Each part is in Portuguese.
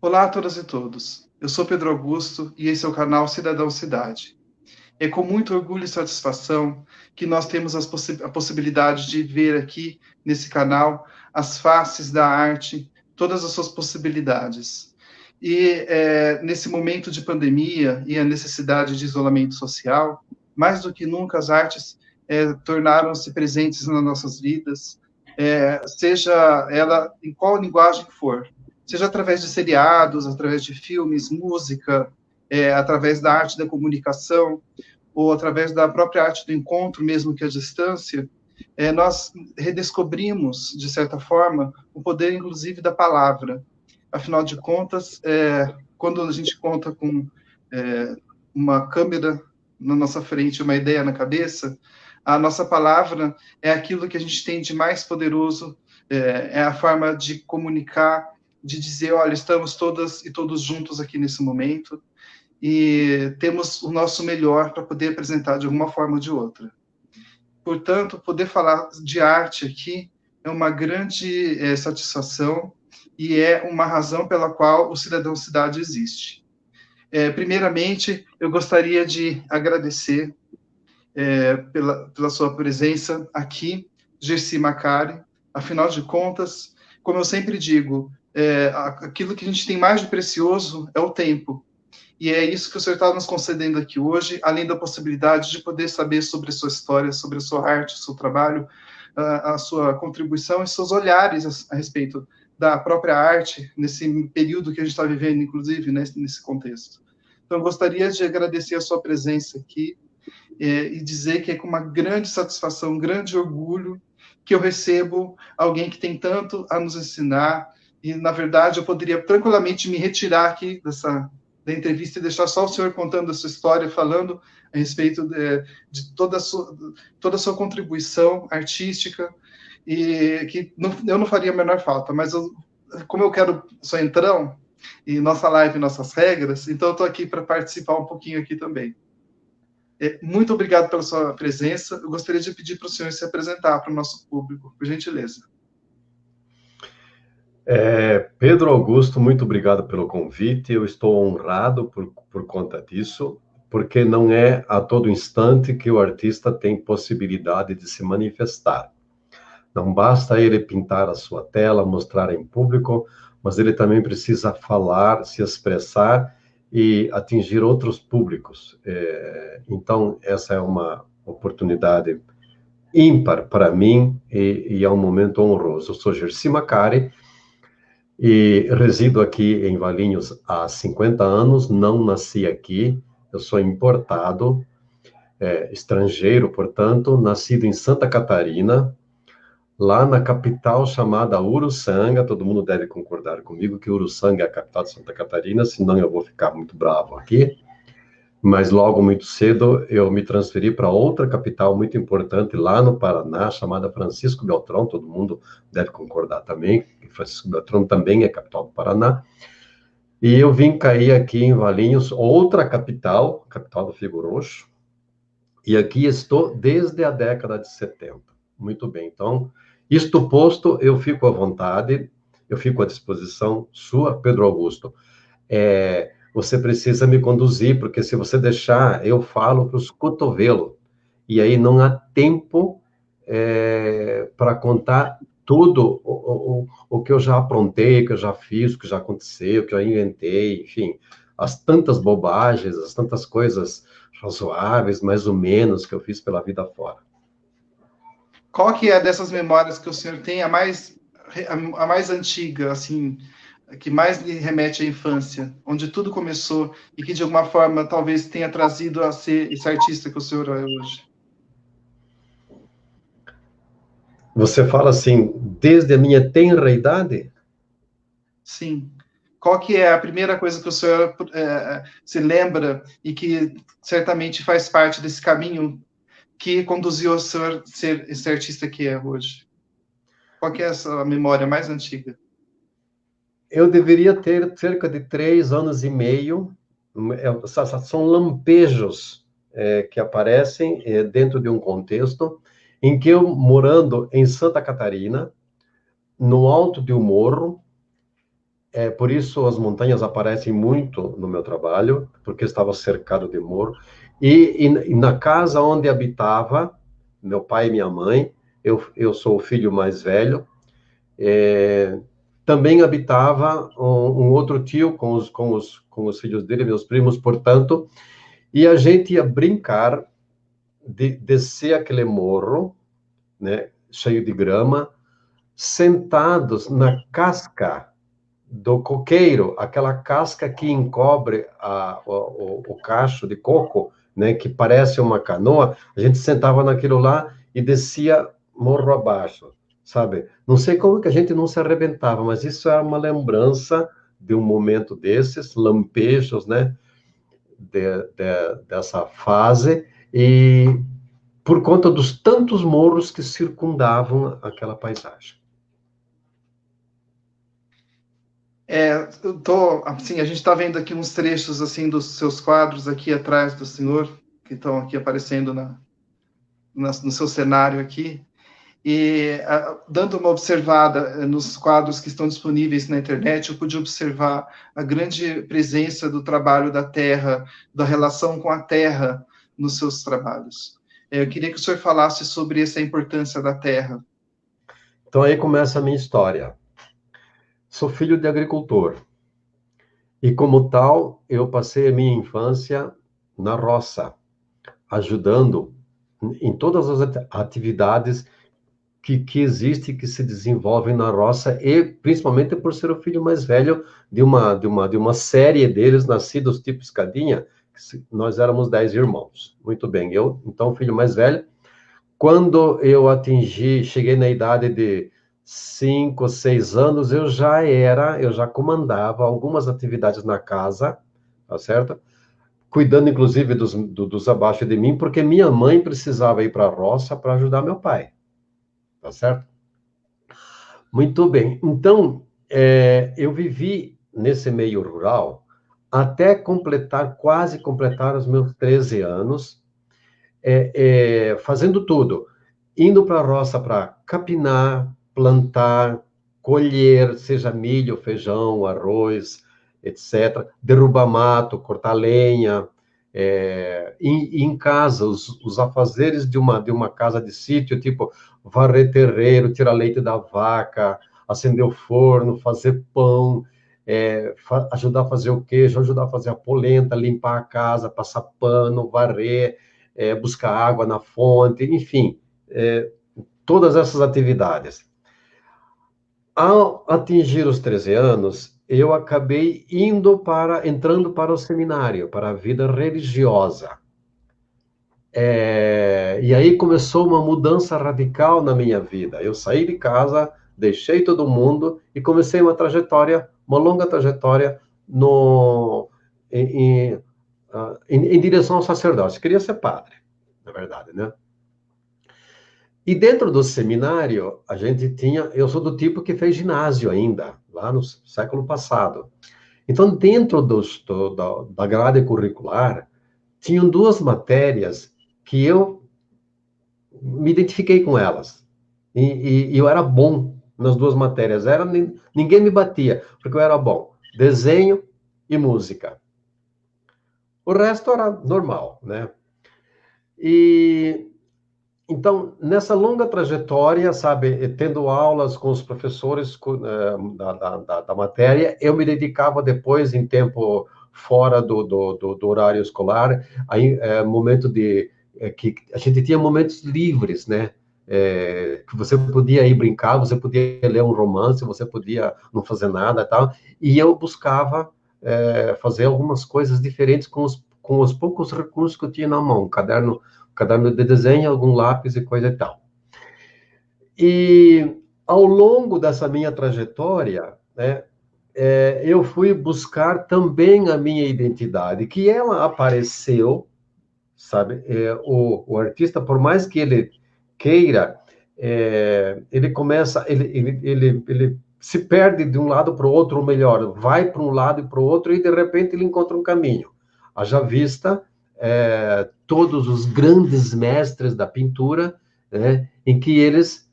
Olá a todas e todos. Eu sou Pedro Augusto e esse é o canal Cidadão Cidade. É com muito orgulho e satisfação que nós temos a possibilidade de ver aqui nesse canal as faces da arte, todas as suas possibilidades. E nesse momento de pandemia e a necessidade de isolamento social, mais do que nunca as artes tornaram-se presentes nas nossas vidas, seja ela em qual linguagem for, seja através de seriados, através de filmes, música, através da arte da comunicação, ou através da própria arte do encontro, mesmo que à distância, nós redescobrimos, de certa forma, o poder, inclusive, da palavra. Afinal de contas, quando a gente conta com uma câmera na nossa frente, uma ideia na cabeça, a nossa palavra é aquilo que a gente tem de mais poderoso, é a forma de comunicar, de dizer, olha, estamos todas e todos juntos aqui nesse momento, e temos o nosso melhor para poder apresentar de alguma forma ou de outra. Portanto, poder falar de arte aqui é uma grande satisfação e é uma razão pela qual o Cidadão Cidade existe. Primeiramente, eu gostaria de agradecer pela sua presença aqui, Gersi Macari. Afinal de contas, como eu sempre digo, aquilo que a gente tem mais de precioso é o tempo. E é isso que o senhor está nos concedendo aqui hoje, além da possibilidade de poder saber sobre a sua história, sobre a sua arte, o seu trabalho, a sua contribuição e seus olhares a respeito da própria arte, nesse período que a gente está vivendo, inclusive, nesse contexto. Então, eu gostaria de agradecer a sua presença aqui e dizer que é com uma grande satisfação, um grande orgulho que eu recebo alguém que tem tanto a nos ensinar, e, na verdade, eu poderia tranquilamente me retirar aqui da entrevista e deixar só o senhor contando a sua história, falando a respeito de toda a sua contribuição artística, e que eu não faria a menor falta, mas como eu quero só entrão, e nossa live, nossas regras, então eu estou aqui para participar um pouquinho aqui também. Muito obrigado pela sua presença. Eu gostaria de pedir para o senhor se apresentar para o nosso público, por gentileza. Pedro Augusto, muito obrigado pelo convite. Eu estou honrado por conta disso, porque não é a todo instante que o artista tem possibilidade de se manifestar. Não basta ele pintar a sua tela, mostrar em público, mas ele também precisa falar, se expressar e atingir outros públicos. Então, essa é uma oportunidade ímpar para mim e é um momento honroso. Eu sou Gersi Macari e resido aqui em Valinhos há 50 anos, não nasci aqui, eu sou importado, estrangeiro, portanto, nascido em Santa Catarina, lá na capital chamada Uruçanga. Todo mundo deve concordar comigo que Uruçanga é a capital de Santa Catarina, senão eu vou ficar muito bravo aqui. Mas logo, muito cedo, eu me transferi para outra capital muito importante lá no Paraná, chamada Francisco Beltrão. Todo mundo deve concordar também que Francisco Beltrão também é capital do Paraná. E eu vim cair aqui em Valinhos, outra capital, capital do Figo Roxo, e aqui estou desde a década de 70. Muito bem, então, isto posto, eu fico à vontade, eu fico à disposição sua, Pedro Augusto. Você precisa me conduzir, porque se você deixar, eu falo para os cotovelos, e aí não há tempo para contar tudo o que eu já aprontei, o que eu já fiz, o que já aconteceu, o que eu inventei, enfim, as tantas bobagens, as tantas coisas razoáveis, mais ou menos, que eu fiz pela vida fora. Qual que é dessas memórias que o senhor tem a mais antiga, assim, que mais lhe remete à infância, onde tudo começou e que de alguma forma talvez tenha trazido a ser esse artista que o senhor é hoje? Você fala assim, desde a minha tenra idade? Sim. Qual que é a primeira coisa que o senhor se lembra e que certamente faz parte desse caminho que conduziu o senhor a ser esse artista que é hoje? Qual que é essa memória mais antiga? Eu deveria ter cerca de 3 anos e meio. São lampejos que aparecem dentro de um contexto em que eu, morando em Santa Catarina, no alto de um morro, Por isso as montanhas aparecem muito no meu trabalho, porque estava cercado de morro. E na casa onde habitava, meu pai e minha mãe, eu sou o filho mais velho, também habitava um outro tio com os filhos dele, meus primos, portanto, e a gente ia brincar de descer aquele morro, né, cheio de grama, sentados na casca do coqueiro, aquela casca que encobre o cacho de coco, né, que parece uma canoa, a gente sentava naquilo lá e descia morro abaixo, sabe? Não sei como que a gente não se arrebentava, mas isso é uma lembrança de um momento desses, lampejos, né, dessa fase, e por conta dos tantos morros que circundavam aquela paisagem. Assim, a gente está vendo aqui uns trechos assim dos seus quadros aqui atrás do senhor, que estão aqui aparecendo no seu cenário aqui, e dando uma observada nos quadros que estão disponíveis na internet, eu pude observar a grande presença do trabalho da terra, da relação com a terra nos seus trabalhos. Eu queria que o senhor falasse sobre essa importância da terra. Então aí começa a minha história. Sou filho de agricultor. E como tal, eu passei a minha infância na roça, ajudando em todas as atividades que existem, que se desenvolvem na roça, e principalmente por ser o filho mais velho de uma série deles, nascidos tipo escadinha, nós éramos 10 irmãos. Muito bem, eu, então, filho mais velho. Quando eu cheguei na idade de 5, 6 anos, eu já comandava algumas atividades na casa, tá certo? Cuidando, inclusive, dos abaixo de mim, porque minha mãe precisava ir para a roça para ajudar meu pai, tá certo? Muito bem. Então, eu vivi nesse meio rural até quase completar os meus 13 anos, fazendo tudo. Indo para a roça para capinar, plantar, colher, seja milho, feijão, arroz, etc. Derrubar mato, cortar lenha. Em casa, os afazeres de uma casa de sítio, tipo varrer terreiro, tirar leite da vaca, acender o forno, fazer pão, ajudar a fazer o queijo, ajudar a fazer a polenta, limpar a casa, passar pano, varrer, buscar água na fonte, enfim, todas essas atividades. Ao atingir os 13 anos, eu acabei entrando para o seminário, para a vida religiosa. E aí começou uma mudança radical na minha vida. Eu saí de casa, deixei todo mundo e comecei uma longa trajetória em direção ao sacerdócio. Queria ser padre, na verdade, né? E dentro do seminário, eu sou do tipo que fez ginásio ainda, lá no século passado. Então, dentro da grade curricular, tinham duas matérias que eu me identifiquei com elas. E eu era bom nas duas matérias. Ninguém me batia, porque eu era bom. Desenho e música. O resto era normal, né? Então, nessa longa trajetória, sabe, tendo aulas com os professores da matéria, eu me dedicava depois, em tempo fora do horário escolar, aí, momento que a gente tinha momentos livres, né? Que você podia ir brincar, você podia ler um romance, você podia não fazer nada e tal, e eu buscava fazer algumas coisas diferentes com os poucos recursos que eu tinha na mão, caderno de desenho, algum lápis e coisa e tal. E ao longo dessa minha trajetória, né, eu fui buscar também a minha identidade, que ela apareceu, sabe? O artista, por mais que ele queira, ele se perde de um lado para o outro, ou melhor, vai para um lado e para o outro, e de repente ele encontra um caminho. Haja vista todos os grandes mestres da pintura, né, em que eles,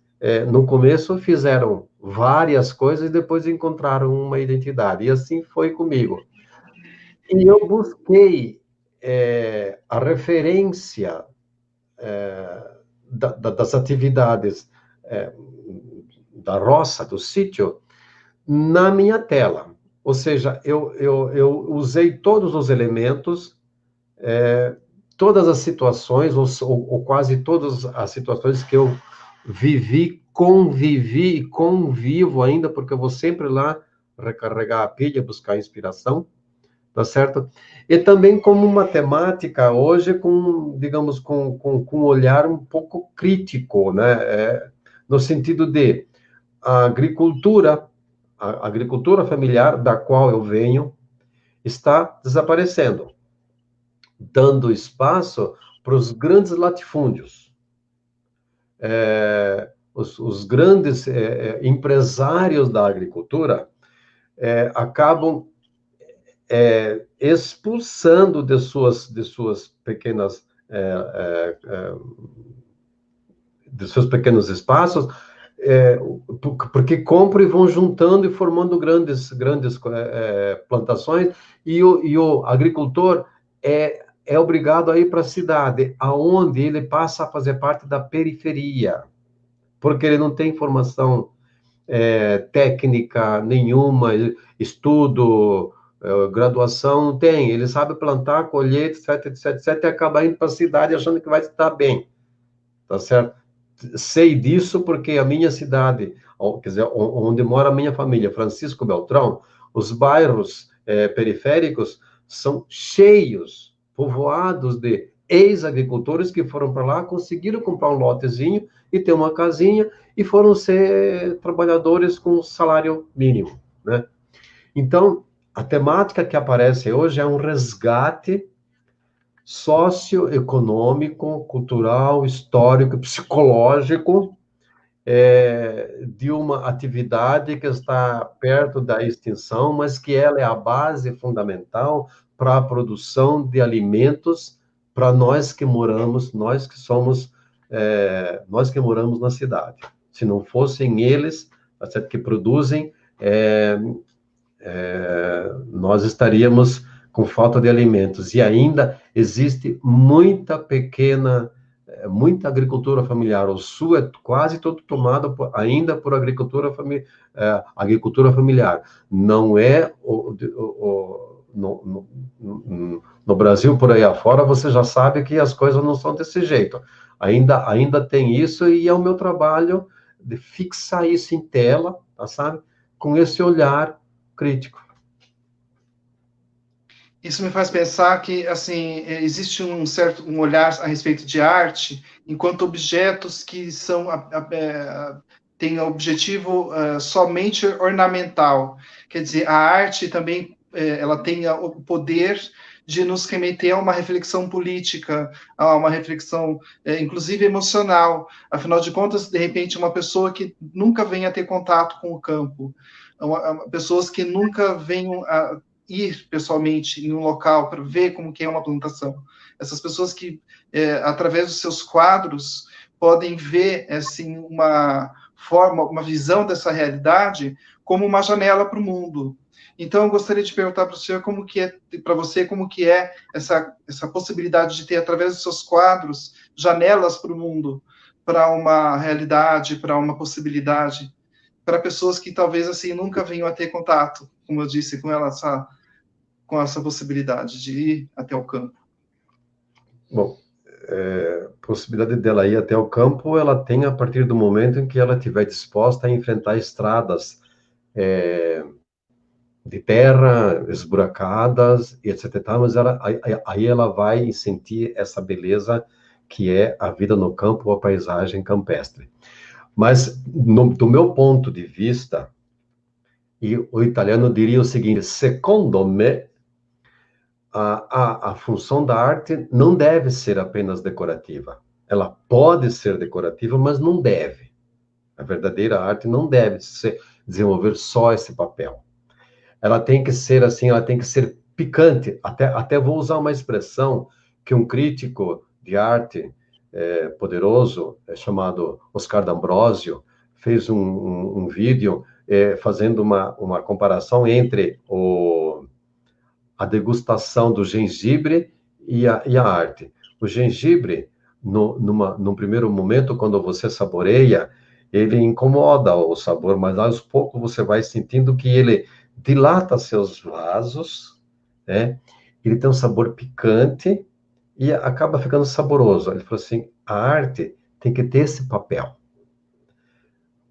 no começo, fizeram várias coisas e depois encontraram uma identidade. E assim foi comigo. E eu busquei a referência das atividades é, da roça, do sítio, na minha tela. Ou seja, eu usei todos os elementos, todas as situações, ou quase todas as situações que eu vivi, convivi e convivo ainda, porque eu vou sempre lá recarregar a pilha, buscar inspiração, tá certo? E também como matemática, hoje, com, digamos, com um olhar um pouco crítico, né? No sentido de a agricultura familiar, da qual eu venho, está desaparecendo, dando espaço para os grandes latifúndios. Os grandes empresários da agricultura acabam expulsando de suas pequenas de seus pequenos espaços, porque compram e vão juntando e formando grandes plantações, e o agricultor é obrigado a ir para a cidade, aonde ele passa a fazer parte da periferia, porque ele não tem formação técnica nenhuma, estudo, graduação, não tem. Ele sabe plantar, colher, etc, etc, etc, e acaba indo para a cidade achando que vai estar bem, tá certo? Sei disso porque a minha cidade, quer dizer, onde mora a minha família, Francisco Beltrão, os bairros periféricos são cheios, povoados de ex-agricultores que foram para lá, conseguiram comprar um lotezinho e ter uma casinha e foram ser trabalhadores com salário mínimo, né? Então, a temática que aparece hoje é um resgate socioeconômico, cultural, histórico, psicológico, de uma atividade que está perto da extinção, mas que ela é a base fundamental para a produção de alimentos para nós que moramos, nós que moramos na cidade. Se não fossem eles, que produzem, nós estaríamos com falta de alimentos. E ainda existe muita agricultura familiar. O sul é quase todo tomado ainda por agricultura familiar. Não é no Brasil, por aí afora, você já sabe que as coisas não são desse jeito. Ainda tem isso, e é o meu trabalho de fixar isso em tela, tá, sabe? Com esse olhar crítico. Isso me faz pensar que, assim, existe um olhar a respeito de arte enquanto objetos que têm objetivo somente ornamental. Quer dizer, a arte também ela tem o poder de nos remeter a uma reflexão política, a uma reflexão, inclusive emocional. Afinal de contas, de repente, uma pessoa que nunca venha ter contato com o campo, pessoas que nunca venham a ir pessoalmente em um local para ver como que é uma plantação. Essas pessoas que, através dos seus quadros, podem ver assim uma forma, uma visão dessa realidade como uma janela para o mundo. Então, eu gostaria de perguntar para o senhor como que é, para você, como que é essa possibilidade de ter, através dos seus quadros, janelas para o mundo, para uma realidade, para uma possibilidade, para pessoas que talvez assim nunca venham a ter contato, como eu disse, com essa possibilidade de ir até o campo. Bom, possibilidade dela ir até o campo, ela tem a partir do momento em que ela estiver disposta a enfrentar estradas de terra esburacadas, etc. Mas aí ela vai sentir essa beleza que é a vida no campo, a paisagem campestre. Mas, do meu ponto de vista, e o italiano diria o seguinte: secondo me, a função da arte não deve ser apenas decorativa. Ela pode ser decorativa, mas não deve. A verdadeira arte não deve desenvolver só esse papel. Ela tem que ser assim, ela tem que ser picante. Até vou usar uma expressão que um crítico de arte poderoso, chamado Oscar D'Ambrosio, fez um vídeo fazendo uma comparação entre a degustação do gengibre e a arte. O gengibre, num primeiro momento, quando você saboreia, ele incomoda o sabor, mas aos poucos você vai sentindo que ele dilata seus vasos, né? Ele tem um sabor picante e acaba ficando saboroso. Ele falou assim, a arte tem que ter esse papel.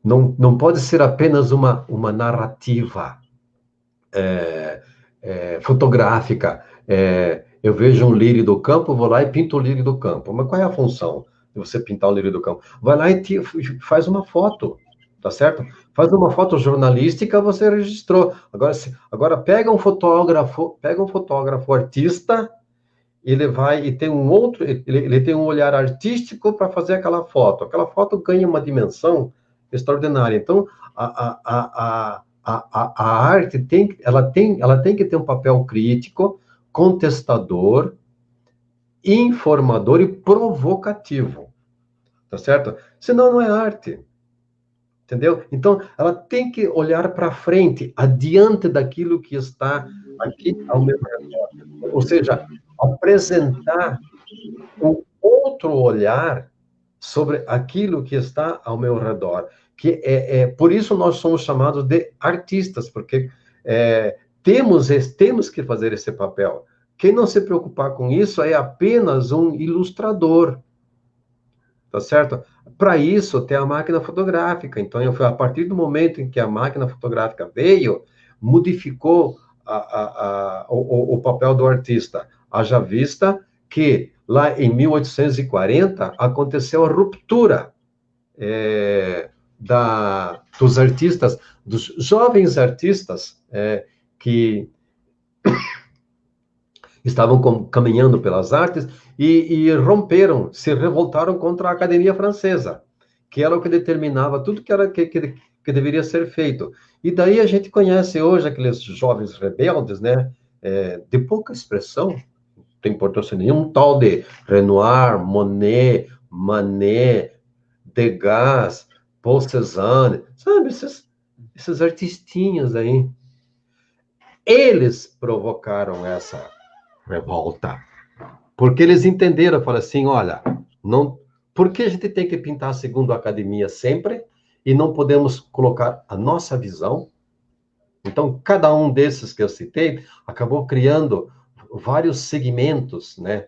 Não pode ser apenas uma narrativa fotográfica. Eu vejo um lírio do campo, vou lá e pinto o lírio do campo. Mas qual é a função de você pintar o lírio do campo? Vai lá e faz uma foto, tá certo? Faz uma foto jornalística, você registrou. Agora pega um fotógrafo artista, ele vai e tem ele tem um olhar artístico para fazer aquela foto. Aquela foto ganha uma dimensão extraordinária. Então, a arte ela tem que ter um papel crítico, contestador, informador e provocativo, tá certo? Senão não é arte, entendeu? Então, ela tem que olhar para frente, adiante daquilo que está aqui ao meu redor. Ou seja, apresentar um outro olhar sobre aquilo que está ao meu redor. Por isso nós somos chamados de artistas, porque temos que fazer esse papel. Quem não se preocupar com isso é apenas um ilustrador, tá certo? Para isso tem a máquina fotográfica. Então, a partir do momento em que a máquina fotográfica veio, modificou o papel do artista. Haja vista que lá em 1840 aconteceu a ruptura dos artistas, dos jovens artistas que estavam caminhando pelas artes e romperam, se revoltaram contra a Academia Francesa, que era o que determinava tudo que deveria ser feito. E daí a gente conhece hoje aqueles jovens rebeldes, né, de pouca expressão, não tem importância nenhuma, um tal de Renoir, Monet, Manet, Degas, Paul Cézanne, sabe, esses artistinhas aí. Eles provocaram essa revolta. Porque eles entenderam, falaram assim, olha, por que a gente tem que pintar segundo a academia sempre e não podemos colocar a nossa visão? Então, cada um desses que eu citei acabou criando vários segmentos, né,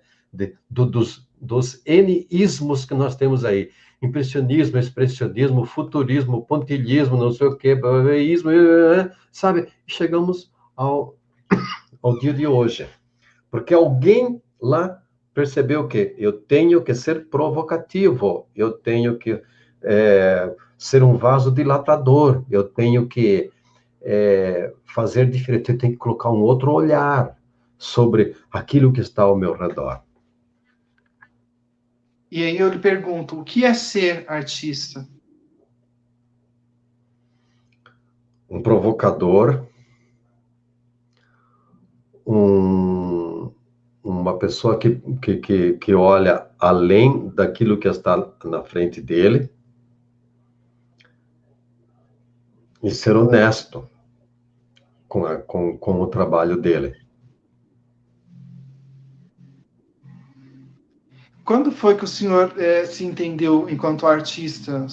dos N-ismos que nós temos aí. Impressionismo, expressionismo, futurismo, pontilhismo, não sei o quê, ismo, sabe? Chegamos ao dia de hoje. Porque alguém lá percebeu que eu tenho que ser provocativo, eu tenho que ser um vaso dilatador, eu tenho que fazer diferente, eu tenho que colocar um outro olhar sobre aquilo que está ao meu redor. E aí eu lhe pergunto, o que é ser artista? Um provocador, uma pessoa que olha além daquilo que está na frente dele e ser honesto com o trabalho dele. Quando foi que o senhor se entendeu enquanto artista?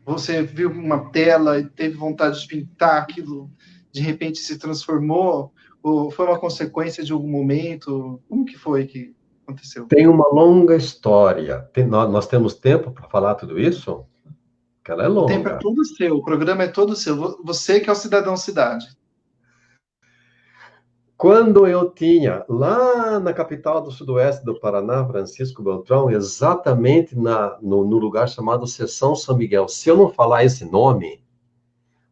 Você viu uma tela e teve vontade de pintar aquilo, de repente se transformou? Ou foi uma consequência de algum momento? Como que foi que aconteceu? Tem uma longa história. Nós temos tempo para falar tudo isso? Que ela é longa. O tempo é todo seu, o programa é todo seu. Você que é o cidadão cidade. Quando eu tinha, lá na capital do sudoeste do Paraná, Francisco Beltrão, exatamente no lugar chamado Seção São Miguel. Se eu não falar esse nome,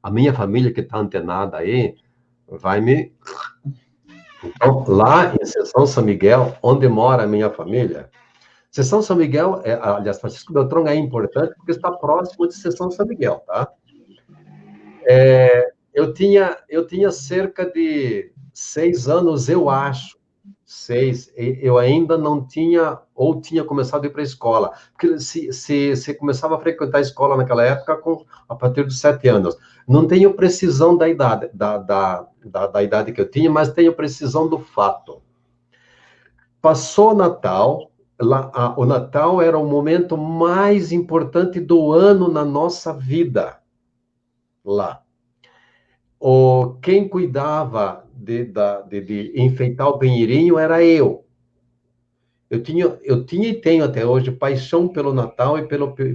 a minha família que está antenada aí vai me... Então, lá em Seção São Miguel, onde mora a minha família, Seção São Miguel, aliás, Francisco Beltrão é importante porque está próximo de Seção São Miguel, tá? Eu tinha cerca de 6 anos, eu acho, 6, eu ainda não tinha, ou tinha começado a ir para a escola. Porque se começava a frequentar a escola naquela época a partir dos 7 anos. Não tenho precisão da idade, da idade que eu tinha, mas tenho precisão do fato. Passou o Natal, o Natal era o momento mais importante do ano na nossa vida, lá. Quem cuidava de enfeitar o pinheirinho era eu. Eu tinha e tenho até hoje paixão pelo Natal e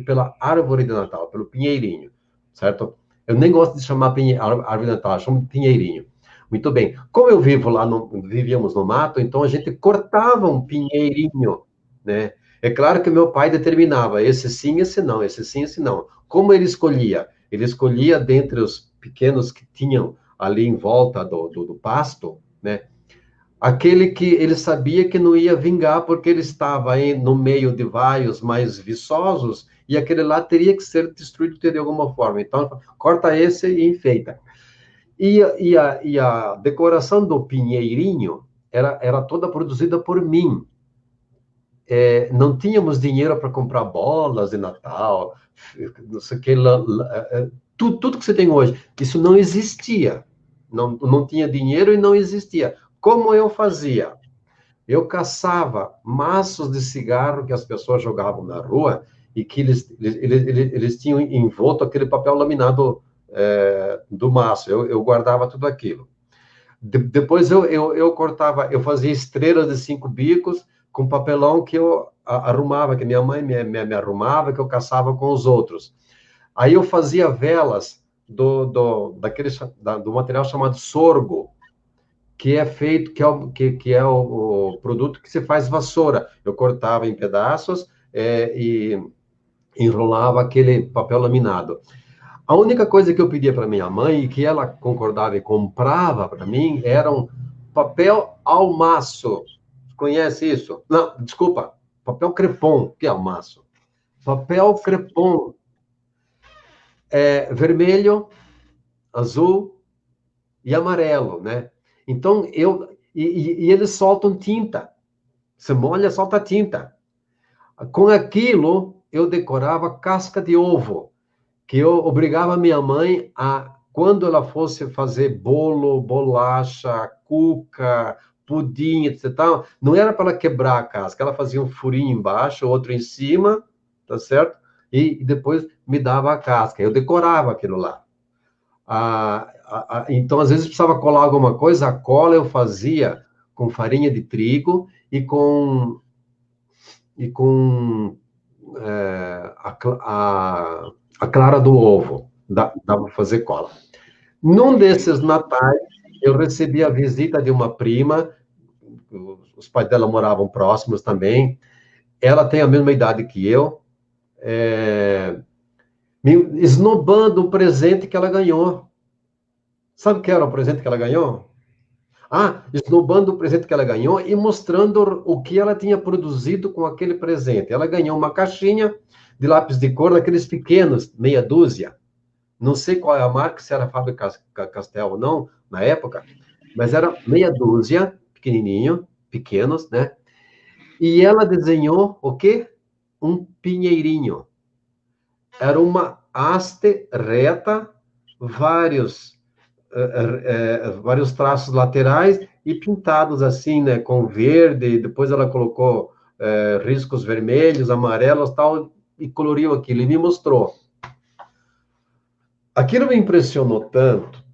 pela árvore de Natal, pelo pinheirinho, certo? Eu nem gosto de chamar árvore de Natal, eu chamo de pinheirinho. Muito bem. Como eu vivo lá, vivíamos no mato, então a gente cortava um pinheirinho, né? É claro que meu pai determinava, esse sim, esse não, esse sim, esse não. Como ele escolhia? Ele escolhia dentre os pequenos que tinham ali em volta do pasto, né? Aquele que ele sabia que não ia vingar porque ele estava aí no meio de vários mais viçosos e aquele lá teria que ser destruído de alguma forma. Então, corta esse e enfeita. E a decoração do pinheirinho era toda produzida por mim. Não tínhamos dinheiro para comprar bolas de Natal, não sei o que, tudo que você tem hoje. Isso não existia. Não tinha dinheiro e não existia. Como eu fazia? Eu caçava maços de cigarro que as pessoas jogavam na rua e que eles tinham envolto aquele papel laminado do maço. Eu guardava tudo aquilo. Depois eu cortava, eu fazia estrelas de 5 bicos com papelão que eu arrumava, que minha mãe me arrumava, que eu caçava com os outros. Aí eu fazia velas do material chamado sorgo, que é feito, que é o produto que se faz vassoura. Eu cortava em pedaços e enrolava aquele papel laminado. A única coisa que eu pedia para minha mãe, e que ela concordava e comprava para mim, era um papel almaço. Conhece isso? Não, desculpa, papel crepom, que é almaço. Papel crepom, vermelho, azul e amarelo, né? Então, e eles soltam tinta. Você molha, solta tinta. Com aquilo, eu decorava casca de ovo, que eu obrigava minha mãe a, quando ela fosse fazer bolo, bolacha, cuca, pudim, etc., não era para ela quebrar a casca, ela fazia um furinho embaixo, outro em cima, tá certo? E depois me dava a casca. Eu decorava aquilo lá. Então, às vezes, precisava colar alguma coisa, a cola eu fazia com farinha de trigo e com a clara do ovo. Dá para fazer cola. Num desses natais, eu recebi a visita de uma prima, os pais dela moravam próximos também, ela tem a mesma idade que eu, me esnobando o presente que ela ganhou. Sabe o que era o presente que ela ganhou? Esnobando o presente que ela ganhou e mostrando o que ela tinha produzido com aquele presente. Ela ganhou uma caixinha de lápis de cor, daqueles pequenos, meia dúzia. Não sei qual é a marca, se era Faber-Castell ou não, na época, mas era meia dúzia, pequenininho, pequenos, né? E ela desenhou o quê? Um pinheirinho. Era uma haste reta, vários traços laterais e pintados assim, né, com verde. Depois ela colocou riscos vermelhos, amarelos, tal, e coloriu aquilo e me mostrou. Aquilo me impressionou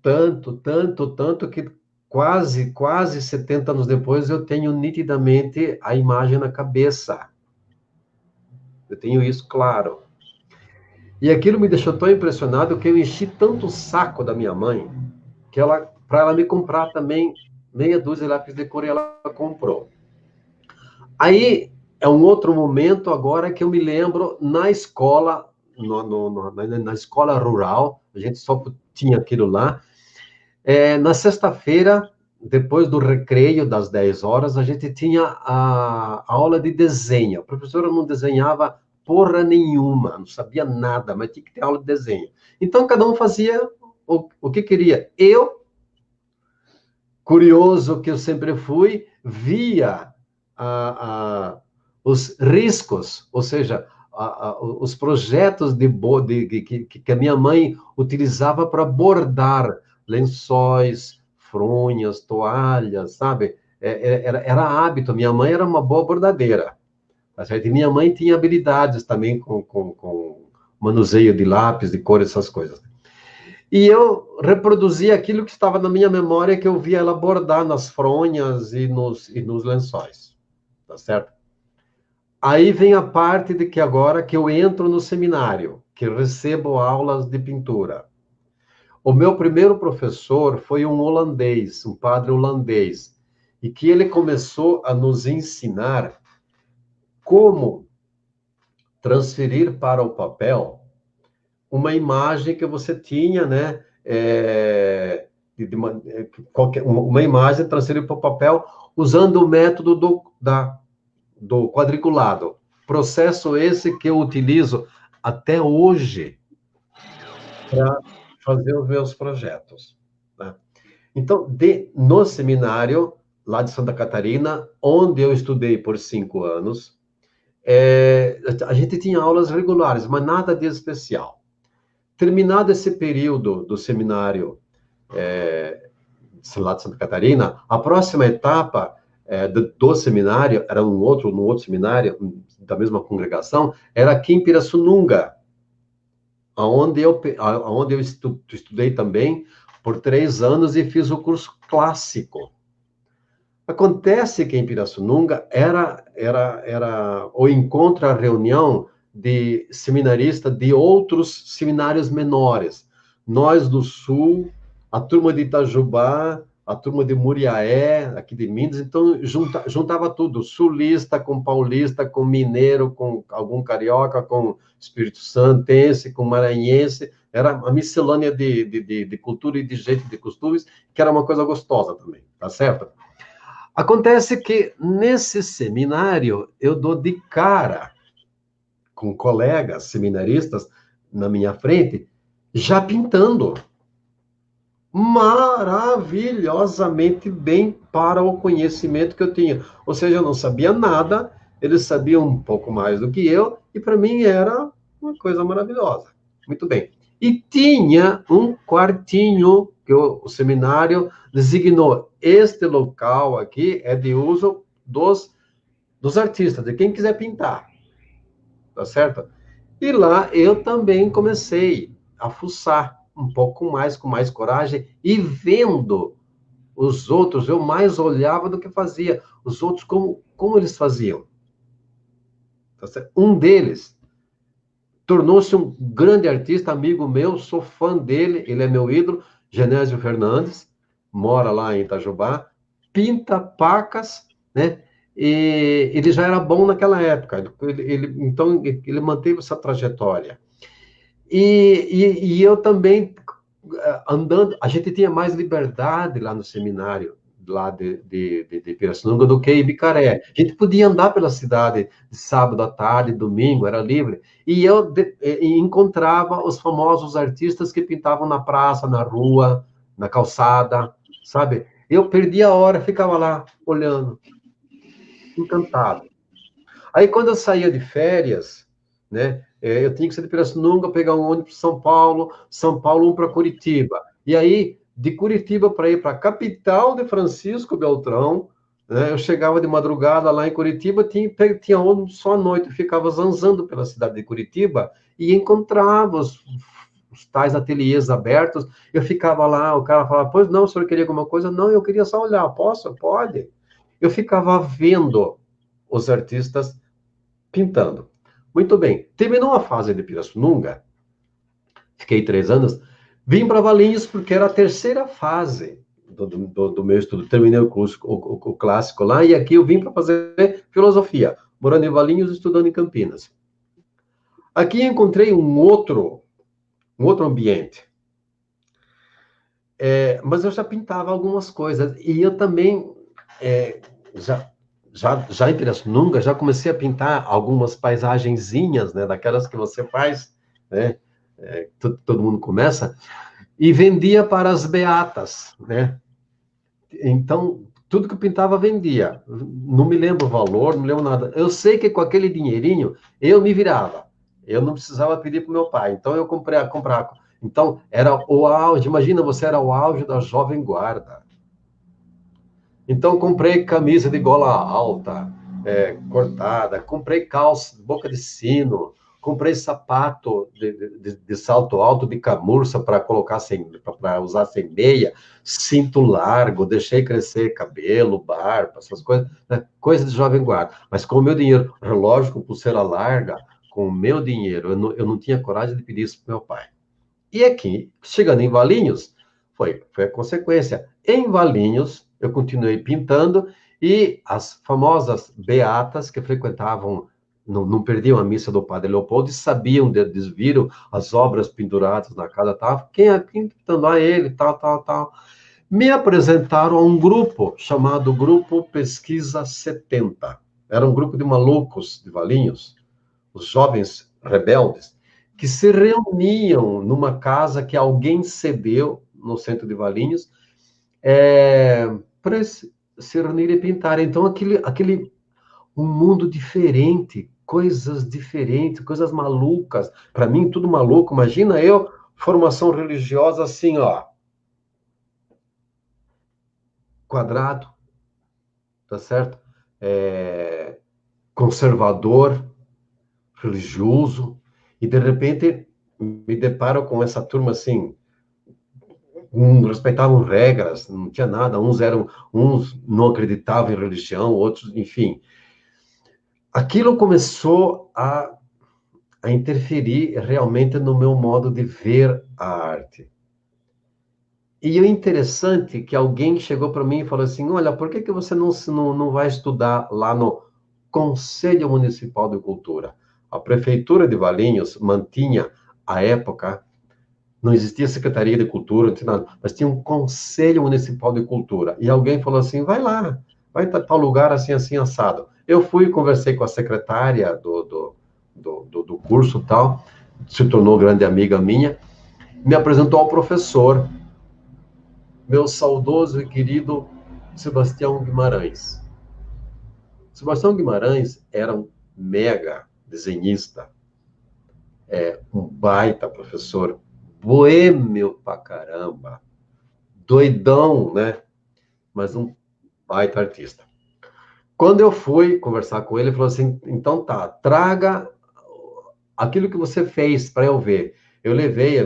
tanto que quase 70 anos depois eu tenho nitidamente a imagem na cabeça. Eu tenho isso claro. E aquilo me deixou tão impressionado que eu enchi tanto o saco da minha mãe que para ela me comprar também meia dúzia de lápis de cor, e ela comprou. Aí é um outro momento agora que eu me lembro na escola, na escola rural, a gente só tinha aquilo lá. Na sexta-feira, depois do recreio das 10 horas, a gente tinha a aula de desenho. A professora não desenhava porra nenhuma, não sabia nada, mas tinha que ter aula de desenho. Então, cada um fazia o que queria. Eu curioso que eu sempre fui, via os riscos, ou seja, os projetos que a minha mãe utilizava para bordar lençóis, fronhas, toalhas, sabe? Era hábito. Minha mãe era uma boa bordadeira, tá certo? E minha mãe tinha habilidades também com manuseio de lápis, de cor, essas coisas. E eu reproduzia aquilo que estava na minha memória, que eu via ela bordar nas fronhas e nos lençóis, tá certo? Aí vem a parte de que agora que eu entro no seminário, que recebo aulas de pintura. O meu primeiro professor foi um holandês, um padre holandês, e que ele começou a nos ensinar como transferir para o papel uma imagem que você tinha, né? Uma imagem transferir para o papel usando o método do quadriculado. Processo esse que eu utilizo até hoje para fazer os meus projetos, né? Então, no seminário lá de Santa Catarina, onde eu estudei por 5 anos, a gente tinha aulas regulares, mas nada de especial. Terminado esse período do seminário lá de Santa Catarina, a próxima etapa do seminário, era no outro seminário, da mesma congregação, era aqui em Pirassununga, onde eu estudei também por 3 anos e fiz o curso clássico. Acontece que em Pirassununga era o encontro, a reunião de seminaristas de outros seminários menores. Nós do Sul, a turma de Itajubá, a turma de Muriaé, aqui de Minas, então juntava tudo, sulista com paulista, com mineiro, com algum carioca, com Espírito Santense, com maranhense, era uma miscelânea de cultura e de jeito de costumes, que era uma coisa gostosa também, tá certo? Acontece que nesse seminário eu dou de cara com colegas seminaristas na minha frente, já pintando maravilhosamente bem para o conhecimento que eu tinha. Ou seja, eu não sabia nada, eles sabiam um pouco mais do que eu, e para mim era uma coisa maravilhosa. Muito bem. E tinha um quartinho que o seminário designou. Este local aqui é de uso dos artistas, de quem quiser pintar. Tá certo? E lá eu também comecei a fuçar um pouco mais, com mais coragem, e vendo os outros, eu mais olhava do que fazia. Os outros, como eles faziam. Tá certo? Um deles tornou-se um grande artista, amigo meu, sou fã dele, ele é meu ídolo, Genésio Fernandes, mora lá em Itajubá, pinta pacas, né? E ele já era bom naquela época, então ele manteve essa trajetória. E eu também, andando, a gente tinha mais liberdade lá no seminário, lá de Pirassununga, do que em Ibicaré. A gente podia andar pela cidade de sábado à tarde, domingo, era livre. E eu encontrava os famosos artistas que pintavam na praça, na rua, na calçada, sabe? Eu perdia a hora, ficava lá, olhando, encantado. Aí, quando eu saía de férias, né, eu tinha que sair de Pirassununga, pegar um ônibus para São Paulo um para Curitiba. E aí, de Curitiba para ir para a capital de Francisco Beltrão, né, eu chegava de madrugada lá em Curitiba, tinha ônibus só à noite, eu ficava zanzando pela cidade de Curitiba e encontrava os tais ateliês abertos, eu ficava lá, o cara falava, pois não, o senhor queria alguma coisa? Não, eu queria só olhar, posso? Pode. Eu ficava vendo os artistas pintando. Muito bem. Terminou a fase de Pirassununga, fiquei 3 anos, vim para Valinhos porque era a terceira fase do meu estudo. Terminei o curso, o clássico lá, e aqui eu vim para fazer filosofia, morando em Valinhos, estudando em Campinas. Aqui encontrei um outro ambiente. Mas eu já pintava algumas coisas, e eu também já em Pirassununga, já comecei a pintar algumas paisagenzinhas, né, daquelas que você faz, né, todo mundo começa, e vendia para as beatas, né, Então, tudo que eu pintava vendia. Não me lembro o valor, não me lembro nada. Eu sei que com aquele dinheirinho eu me virava. Eu não precisava pedir para o meu pai. Então, eu comprava. Então, era o auge. Imagina, você era o auge da Jovem Guarda. Então, comprei camisa de gola alta, cortada, comprei calça, boca de sino, comprei sapato de salto alto de camurça para colocar para usar sem meia, cinto largo, deixei crescer cabelo, barba, essas coisas, né? Coisa de jovem guarda. Mas com o meu dinheiro, relógio com pulseira larga, com o meu dinheiro, eu não tinha coragem de pedir isso para meu pai. E aqui, chegando em Valinhos, foi a consequência. Em Valinhos, eu continuei pintando e as famosas beatas que frequentavam, não perdiam a missa do Padre Leopoldo e sabiam, viram as obras penduradas na casa, tal. Quem é pintando? A ele, tal, tal, tal. Me apresentaram a um grupo chamado Grupo Pesquisa 70. Era um grupo de malucos de Valinhos, os jovens rebeldes, que se reuniam numa casa que alguém cedeu no centro de Valinhos, para se reunir e pintar. Então, um mundo diferente, coisas diferentes, coisas malucas. Para mim, tudo maluco. Imagina eu, formação religiosa assim, ó, quadrado, tá certo? É, conservador, religioso, e de repente me deparo com essa turma assim, respeitavam regras, não tinha nada, uns não acreditavam em religião, outros, enfim. Aquilo começou a interferir realmente no meu modo de ver a arte. E o interessante é que alguém chegou para mim e falou assim, olha, por que você não vai estudar lá no Conselho Municipal de Cultura? A Prefeitura de Valinhos mantinha, à época, não existia Secretaria de Cultura, não tinha nada, mas tinha um Conselho Municipal de Cultura. E alguém falou assim, vai lá, vai para tal lugar assim, assim, assado. Eu fui e conversei com a secretária do curso tal, se tornou grande amiga minha, me apresentou ao professor, meu saudoso e querido Sebastião Guimarães. Sebastião Guimarães era um mega desenhista, um baita professor, boêmio pra caramba, doidão, né? Mas um baita artista. Quando eu fui conversar com ele, ele falou assim: então tá, traga aquilo que você fez para eu ver. Eu levei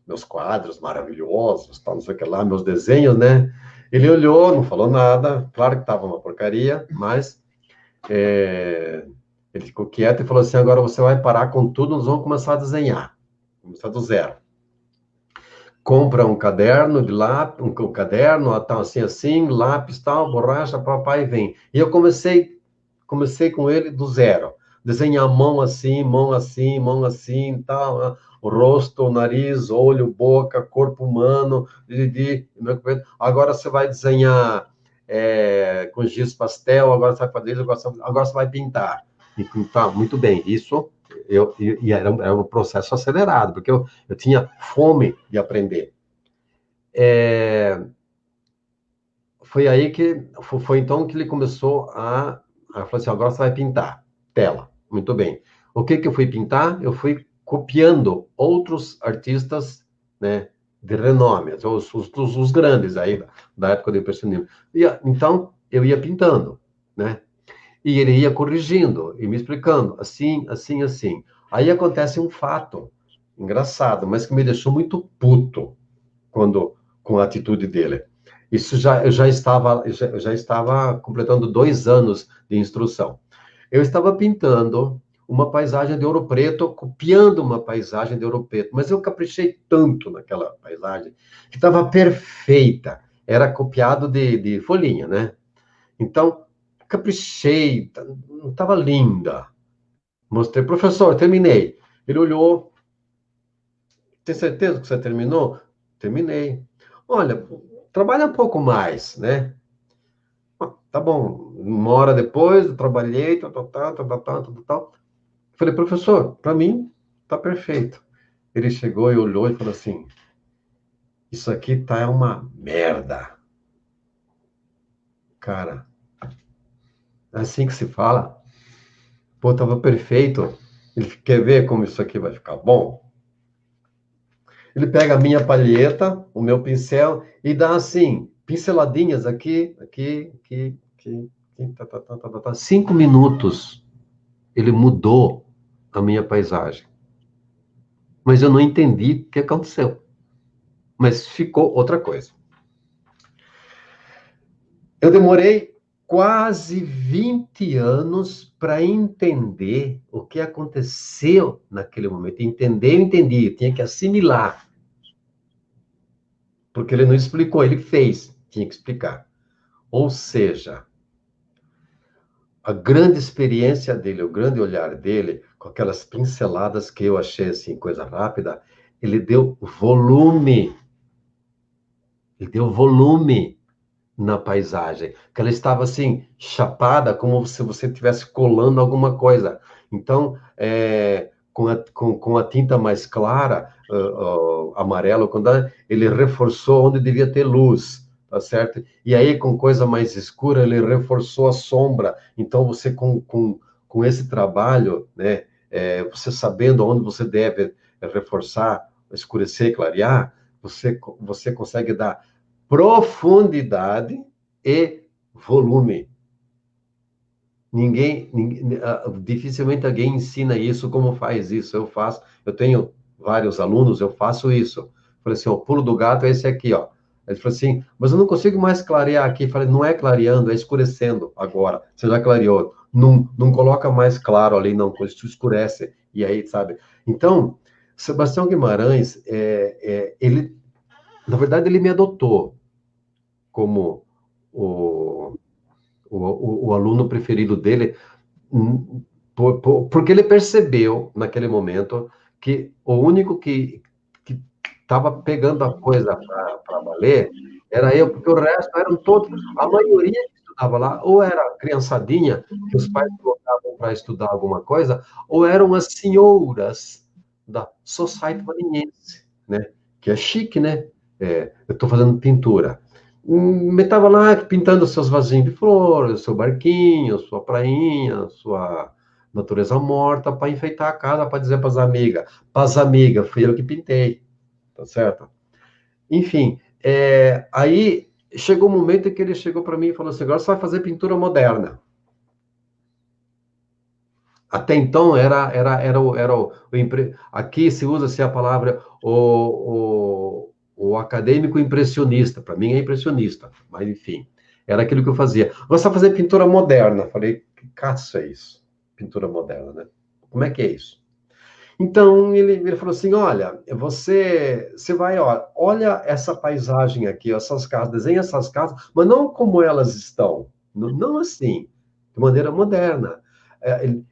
meus quadros maravilhosos, tal, não sei o que lá, meus desenhos, né? Ele olhou, não falou nada, claro que estava uma porcaria, mas ele ficou quieto e falou assim: agora você vai parar com tudo, nós vamos começar a desenhar, começar do zero. Compra um caderno de lápis, um caderno, tal, assim, assim, lápis, tal, borracha, papai vem. E eu comecei com ele do zero. Desenhar mão assim, tal, o rosto, o nariz, olho, boca, corpo humano, agora você vai desenhar com giz pastel, agora você vai fazer isso, agora você vai pintar. E pintar, muito bem, isso e era um processo acelerado, porque eu tinha fome de aprender. Foi aí que, foi então que ele começou a falar assim, agora você vai pintar tela. Muito bem. O que que eu fui pintar? Eu fui copiando outros artistas, né, de renome, os grandes aí da época do impressionismo. Então, eu ia pintando, né? E ele ia corrigindo e me explicando, assim, assim, assim. Aí acontece um fato engraçado, mas que me deixou muito puto com a atitude dele. Eu já estava completando 2 anos de instrução. Eu estava pintando uma paisagem de Ouro Preto, copiando uma paisagem de Ouro Preto, mas eu caprichei tanto naquela paisagem que estava perfeita. Era copiado de folhinha, né? Então, caprichei, estava linda. Mostrei, professor, terminei. Ele olhou, tem certeza que você terminou? Terminei. Olha, trabalha um pouco mais, né? Tá bom. 1 hora depois, eu trabalhei, tal, tal, tal, tal, tal, tal, tal. Falei, professor, para mim, tá perfeito. Ele chegou e olhou e falou assim, isso aqui tá uma merda. cara, é assim que se fala. Pô, tava perfeito. Ele quer ver como isso aqui vai ficar bom? Ele pega a minha palheta, o meu pincel e dá assim, pinceladinhas aqui, aqui, aqui, aqui, aqui, tá, tá, tá, tá, tá, tá. 5 minutos. Ele mudou a minha paisagem. Mas eu não entendi o que aconteceu. Mas ficou outra coisa. Eu demorei quase 20 anos para entender o que aconteceu naquele momento. Entender, eu entendi, eu tinha que assimilar. Porque ele não explicou, ele fez, tinha que explicar. Ou seja, a grande experiência dele, o grande olhar dele, com aquelas pinceladas que eu achei assim, coisa rápida, ele deu volume. Ele deu volume na paisagem, que ela estava assim, chapada, como se você estivesse colando alguma coisa. Então, com a tinta mais clara, amarelo, ele reforçou onde devia ter luz, tá certo? E aí, com coisa mais escura, ele reforçou a sombra. Então, você com esse trabalho, né, você sabendo onde você deve reforçar, escurecer, clarear, você consegue dar profundidade e volume. Dificilmente alguém ensina isso, como faz isso. Eu faço, eu tenho vários alunos, eu faço isso. Falei assim, o pulo do gato é esse aqui, ó. Ele falou assim, mas eu não consigo mais clarear aqui. Falei, não é clareando, é escurecendo agora. Você já clareou. Não, não coloca mais claro ali, não, isso escurece. E aí, sabe? Então, Sebastião Guimarães, ele, na verdade, ele me adotou como o, o aluno preferido dele, porque ele percebeu, naquele momento, que o único que estava pegando a coisa para valer era eu, porque o resto eram todos, a maioria que estudava lá, ou era criançadinha, que os pais colocavam para estudar alguma coisa, ou eram as senhoras da Society Marinhense, né? Que é chique, né? Eu estou fazendo pintura. Estava lá pintando seus vasinhos de flores, seu barquinho, sua prainha, sua natureza morta, para enfeitar a casa, para dizer para as amigas, fui eu que pintei, tá certo? Enfim, aí chegou um momento em que ele chegou para mim e falou assim, agora você vai fazer pintura moderna. Até então aqui se usa-se a palavra o acadêmico impressionista. Para mim é impressionista, mas enfim, era aquilo que eu fazia. Você vai fazer pintura moderna? Falei, que caça é isso? Pintura moderna, né? Como é que é isso? Então ele falou assim, olha, você vai, olha essa paisagem aqui, essas casas, desenha essas casas, mas não como elas estão, não assim, de maneira moderna.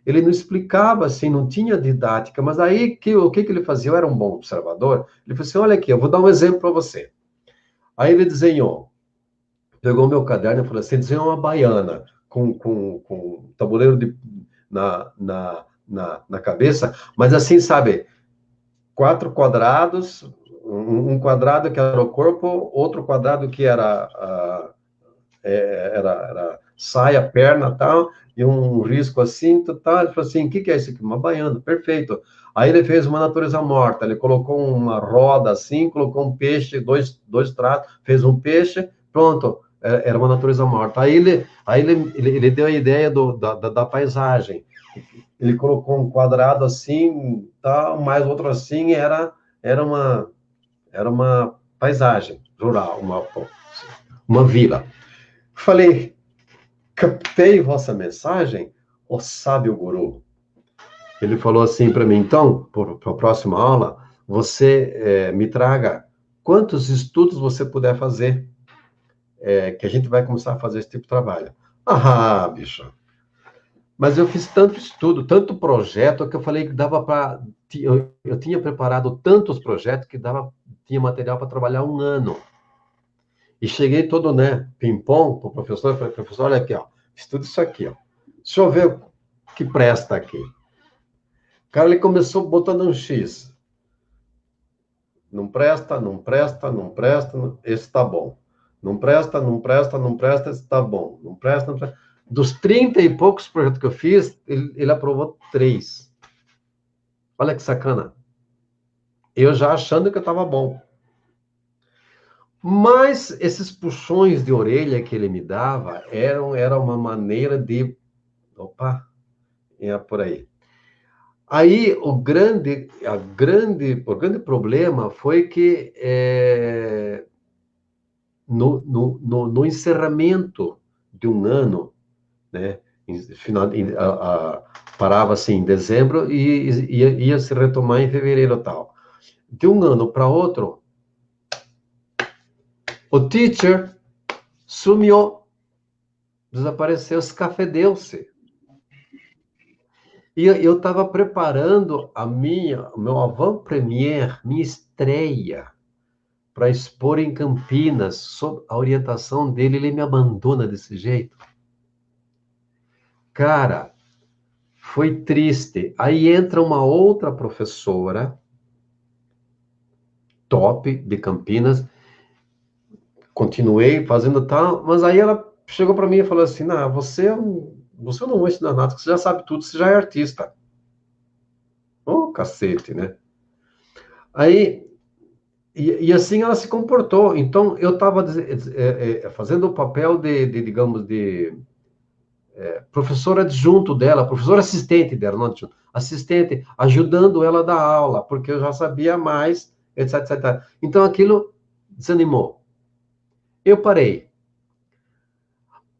Ele não explicava assim, não tinha didática, mas aí o que ele fazia? Eu era um bom observador. Ele falou assim, olha aqui, eu vou dar um exemplo para você. Aí ele desenhou, pegou o meu caderno e falou assim, desenhou uma baiana com tabuleiro na cabeça, mas assim, sabe, 4 quadrados, um quadrado que era o corpo, outro quadrado que era saia, perna, tal, e um risco assim, tal. Ele falou assim, o que é isso aqui? Uma baiana, perfeito. Aí ele fez uma natureza morta, ele colocou uma roda assim, colocou um peixe, dois traços, fez um peixe, pronto, era uma natureza morta. Aí ele deu a ideia da paisagem. Ele colocou um quadrado assim, tal, mais outro assim, era uma paisagem rural, uma vila. Falei, captei vossa mensagem, ó sábio guru. Ele falou assim para mim, então, para a próxima aula, você me traga quantos estudos você puder fazer, que a gente vai começar a fazer esse tipo de trabalho. Ah, bicho. Mas eu fiz tanto estudo, tanto projeto, que eu falei que dava para. Eu tinha preparado tantos projetos que tinha material para trabalhar um ano. E cheguei todo, né, ping-pong, para o professor, e falei, professor, olha aqui, ó, estuda isso aqui, ó. Deixa eu ver o que presta aqui. O cara, ele começou botando um X. Não presta, não presta, não presta, esse tá bom. Não presta, não presta, não presta, está bom. Não presta, não presta. Dos 30 e poucos projetos que eu fiz, ele aprovou 3. Olha que sacana. Eu já achando que eu estava bom. Mas esses puxões de orelha que ele me dava era uma maneira de... Opa, é por aí. Aí, o grande problema foi que no encerramento de um ano, né, parava assim em dezembro e ia se retomar em fevereiro e tal. De um ano para outro, o teacher sumiu, desapareceu, escafedeu-se. E eu estava preparando o meu avant-première, minha estreia, para expor em Campinas, sob a orientação dele, ele me abandona desse jeito. Cara, foi triste. Aí entra uma outra professora, top, de Campinas, continuei fazendo tal, mas aí ela chegou para mim e falou assim, não, você não vai ensinar nada, você já sabe tudo, você já é artista. Ô, cacete, né? Aí, e assim ela se comportou. Então, eu estava fazendo o papel digamos, de professor adjunto dela, professor assistente dela, não adjunto, assistente, ajudando ela a dar aula, porque eu já sabia mais, etc, etc. Então, aquilo desanimou. Eu parei.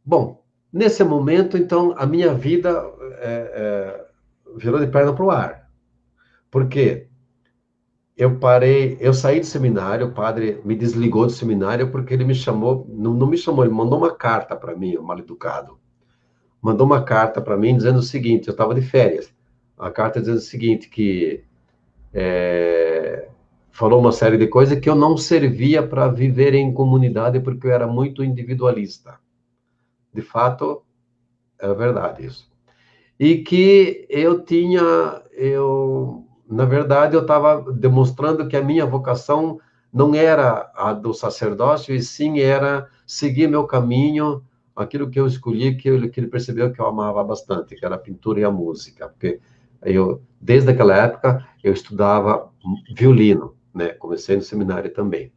Bom, nesse momento, então, a minha vida virou de perna para o ar. Por quê? Eu parei, eu saí do seminário, o padre me desligou do seminário porque ele me chamou, não me chamou, ele mandou uma carta para mim, mal educado. Mandou uma carta para mim dizendo o seguinte, eu estava de férias. A carta dizendo o seguinte, que falou uma série de coisas que eu não servia para viver em comunidade porque eu era muito individualista. De fato, é verdade isso. E que na verdade, eu estava demonstrando que a minha vocação não era a do sacerdócio, e sim era seguir meu caminho, aquilo que eu escolhi, que ele percebeu que eu amava bastante, que era a pintura e a música, porque desde aquela época, eu estudava violino, né? Comecei no seminário também.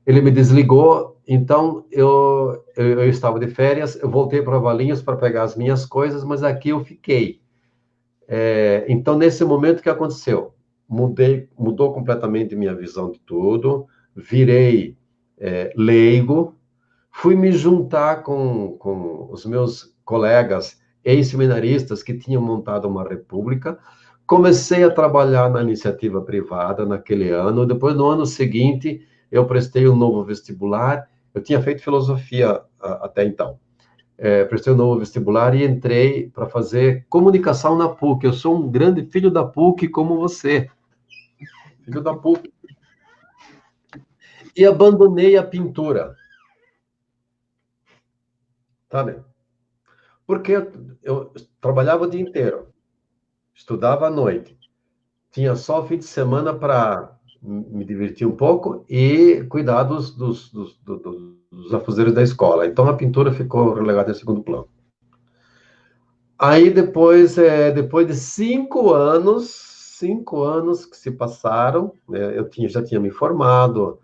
Ele me desligou, então eu estava de férias, eu voltei para Valinhos para pegar as minhas coisas, mas aqui eu fiquei. Então, nesse momento, o que aconteceu? Mudou completamente minha visão de tudo, virei leigo, fui me juntar com os meus colegas ex-seminaristas que tinham montado uma república, comecei a trabalhar na iniciativa privada naquele ano, depois, no ano seguinte, eu prestei um novo vestibular, eu tinha feito filosofia até então. Prestei um novo vestibular e entrei para fazer comunicação na PUC. Eu sou um grande filho da PUC como você. Filho da PUC. E abandonei a pintura. Sabe? Porque eu trabalhava o dia inteiro. Estudava à noite. Tinha só fim de semana para me divertir um pouco e cuidar dos afazeres da escola. Então, a pintura ficou relegada em segundo plano. Aí, depois de 5 anos que se passaram, né, já tinha me formado,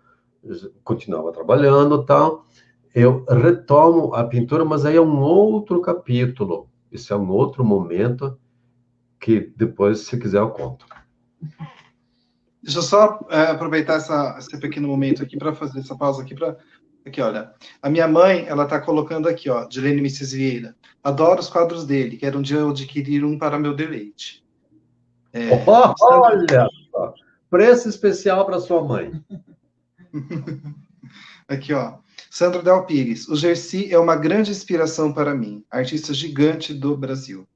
continuava trabalhando e tal, eu retomo a pintura, mas aí é um outro capítulo. Isso é um outro momento que depois, se quiser, eu conto. Deixa eu só aproveitar esse pequeno momento aqui para fazer essa pausa aqui para... Aqui, olha. A minha mãe, ela está colocando aqui, ó, Dilene Misses Vieira. Adoro os quadros dele. Quero um dia eu adquirir um para meu deleite. Olha só! Preço especial para sua mãe. Aqui, ó. Sandro Del Pires. O Gersi é uma grande inspiração para mim. Artista gigante do Brasil.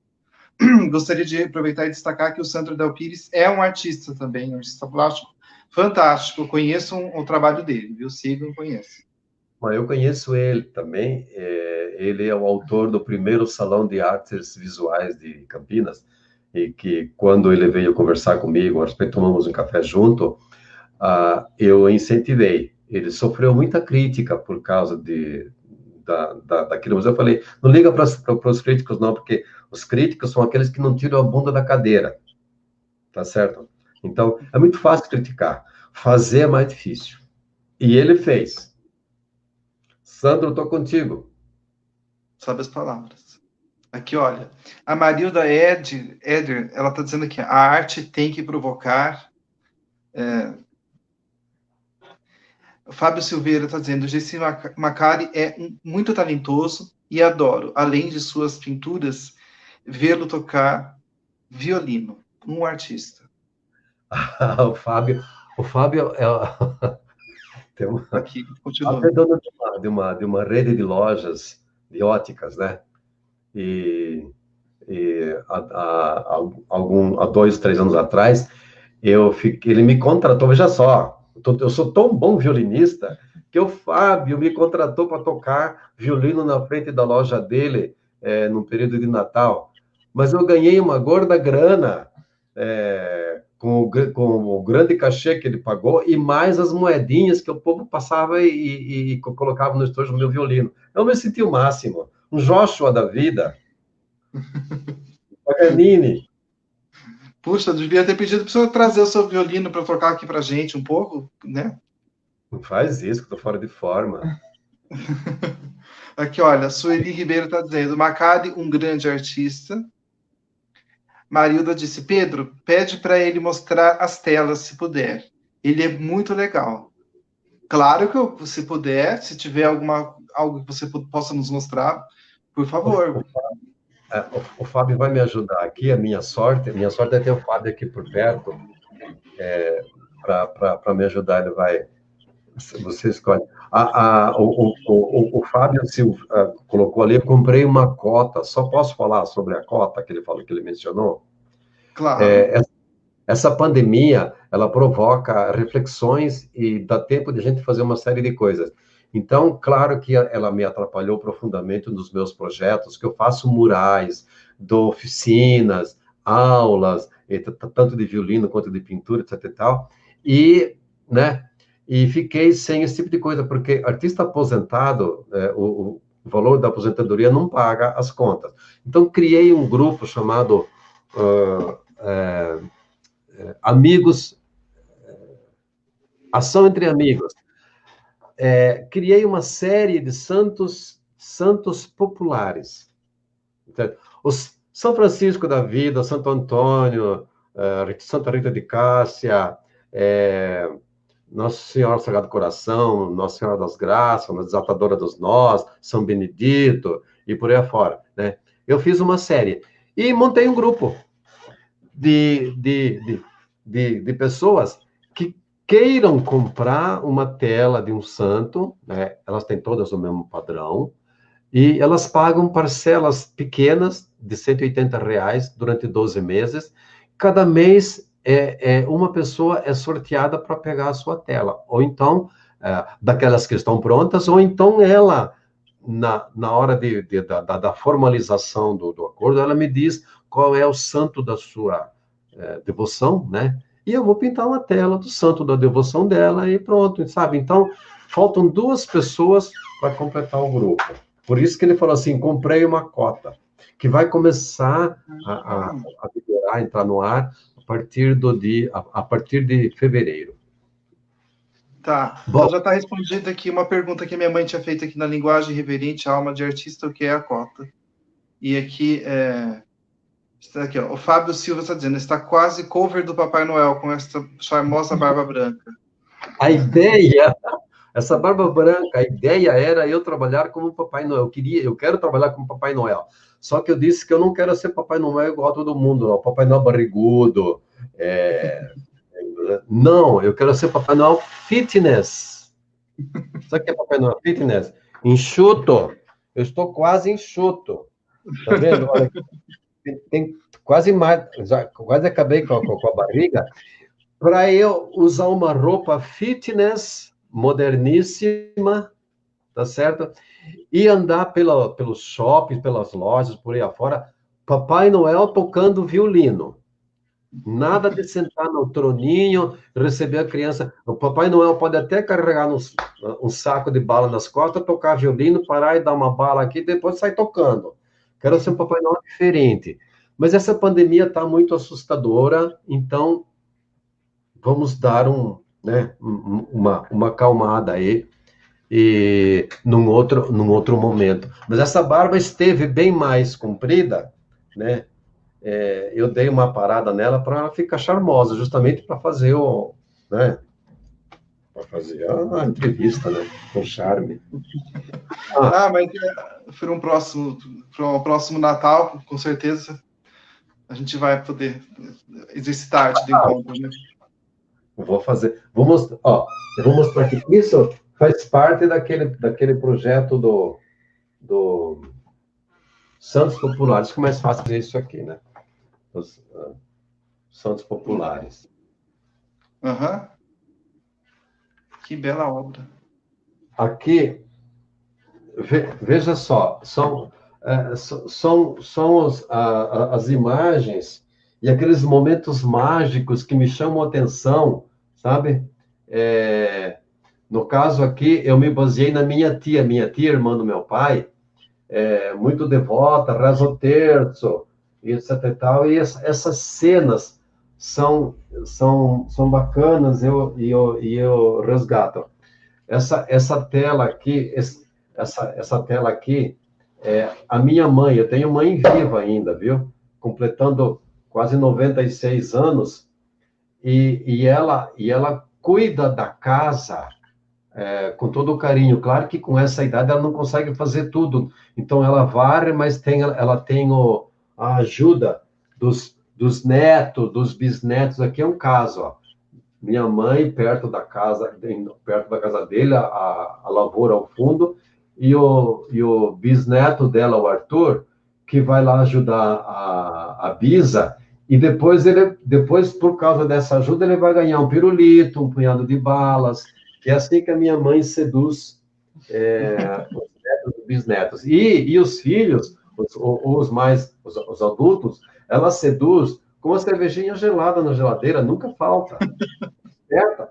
Gostaria de aproveitar e destacar que o Sandro Del Pires é um artista também, um artista plástico fantástico. Eu conheço o trabalho dele, viu? Sigam, conheço. Eu conheço ele também. Ele é o autor do primeiro Salão de Artes Visuais de Campinas, e que, quando ele veio conversar comigo, nós tomamos um café junto, eu incentivei. ele sofreu muita crítica por causa daquilo, mas eu falei, não liga para os críticos não, porque os críticos são aqueles que não tiram a bunda da cadeira, tá certo? Então, é muito fácil criticar, fazer é mais difícil. E ele fez. Sandro, estou contigo. Sabe as palavras. Aqui, olha. A Marilda Eder, ela está dizendo aqui, a arte tem que provocar. O Fábio Silveira está dizendo, Gessi Macari é muito talentoso e adoro, além de suas pinturas, vê-lo tocar violino. Um artista. O Fábio tem Aqui, Fábio é continua. dono de uma rede de lojas de óticas, né? E há 2, 3 anos atrás, ele me contratou, veja só, eu sou tão bom violinista que o Fábio me contratou para tocar violino na frente da loja dele, no período de Natal. Mas eu ganhei uma gorda grana, com o grande cachê que ele pagou e mais as moedinhas que o povo passava e colocava no estojo do meu violino. Eu me senti o máximo, um Joshua da vida. Paganini. Puxa, devia ter pedido para o senhor trazer o seu violino para tocar aqui para gente um pouco, né? Não faz isso, que estou fora de forma. Aqui, olha, Sueli Ribeiro está dizendo, Macari, um grande artista. Marilda disse, Pedro, pede para ele mostrar as telas, se puder. Ele é muito legal. Claro que eu, se puder, se tiver algo que você possa nos mostrar, por favor. O Fábio vai me ajudar aqui, a minha sorte é ter o Fábio aqui por perto, para me ajudar, ele vai, você escolhe. O Fábio colocou ali, eu comprei uma cota, só posso falar sobre a cota que ele falou, que ele mencionou? Claro. Essa pandemia, ela provoca reflexões e dá tempo de a gente fazer uma série de coisas. Então, claro que ela me atrapalhou profundamente nos meus projetos, que eu faço murais, dou oficinas, aulas, tanto de violino quanto de pintura, etc e tal, e, né, e fiquei sem esse tipo de coisa, porque artista aposentado, o valor da aposentadoria não paga as contas. Então, criei um grupo chamado Amigos, Ação entre Amigos. Criei uma série de santos populares. Os São Francisco da Vida, Santo Antônio, Santa Rita de Cássia, Nossa Senhora Sagrado Coração, Nossa Senhora das Graças, Desatadora dos Nós, São Benedito, e por aí afora, né? Eu fiz uma série e montei um grupo de pessoas que queiram comprar uma tela de um santo, né? Elas têm todas o mesmo padrão, e elas pagam parcelas pequenas de R$ 180 durante 12 meses. Cada mês, uma pessoa é sorteada para pegar a sua tela. Ou então, daquelas que estão prontas, ou então ela, na hora da formalização do acordo, ela me diz qual é o santo da sua devoção, né? E eu vou pintar uma tela do santo da devoção dela e pronto, sabe? Então, faltam 2 pessoas para completar o grupo. Por isso que ele falou assim, comprei uma cota, que vai começar a vigorar, entrar no ar, a partir de fevereiro. Tá. Bom, Então já está respondida aqui uma pergunta que minha mãe tinha feito aqui na linguagem reverente, alma de artista, o que é a cota? E aqui, está aqui, ó, o Fábio Silva está dizendo, está quase cover do Papai Noel com essa charmosa barba branca. essa barba branca, a ideia era eu trabalhar como Papai Noel. Eu quero trabalhar como Papai Noel. Só que eu disse que eu não quero ser Papai Noel igual a todo mundo, não. Papai Noel barrigudo. Não, eu quero ser Papai Noel fitness. Sabe o que é Papai Noel fitness? Enxuto. Eu estou quase enxuto. Tá vendo? Olha, tem quase mais, quase acabei com a barriga, para eu usar uma roupa fitness, moderníssima, tá certo? E andar pelos shoppings, pelas lojas, por aí afora, Papai Noel tocando violino. Nada de sentar no troninho, receber a criança. O Papai Noel pode até carregar um saco de bala nas costas, tocar violino, parar e dar uma bala aqui, depois sair tocando. Quero ser um Papai Noel diferente. Mas essa pandemia está muito assustadora, então vamos dar uma acalmada aí e num outro momento. Mas essa barba esteve bem mais comprida, né? Eu dei uma parada nela para ela ficar charmosa, justamente para fazer né? Para fazer a entrevista, né? Com charme. Mas para um próximo Natal, com certeza, a gente vai poder exercitar a arte do encontro, né? Vou fazer. Eu vou mostrar aqui. Isso faz parte daquele projeto do Santos Populares. Fica mais fácil fazer isso aqui, né? Os Santos Populares. Uhum. Que bela obra. Aqui, veja só, são as imagens e aqueles momentos mágicos que me chamam a atenção, sabe? No caso aqui, eu me baseei na minha tia, irmã do meu pai, muito devota, reza o terço, e etc e tal, e essas cenas são bacanas, eu resgato. Essa tela aqui, essa tela aqui, a minha mãe, eu tenho mãe viva ainda, viu? Completando quase 96 anos, e ela cuida da casa com todo o carinho. Claro que com essa idade ela não consegue fazer tudo, então ela varre, mas ela tem a ajuda dos netos, dos bisnetos. Aqui é um caso, ó. Minha mãe perto da casa dele, a lavoura ao fundo, e o bisneto dela, o Arthur, que vai lá ajudar a Bisa, e depois, por causa dessa ajuda, ele vai ganhar um pirulito, um punhado de balas, que é assim que a minha mãe seduz os netos e bisnetos. E os filhos, os adultos, ela seduz com uma cervejinha gelada na geladeira, nunca falta.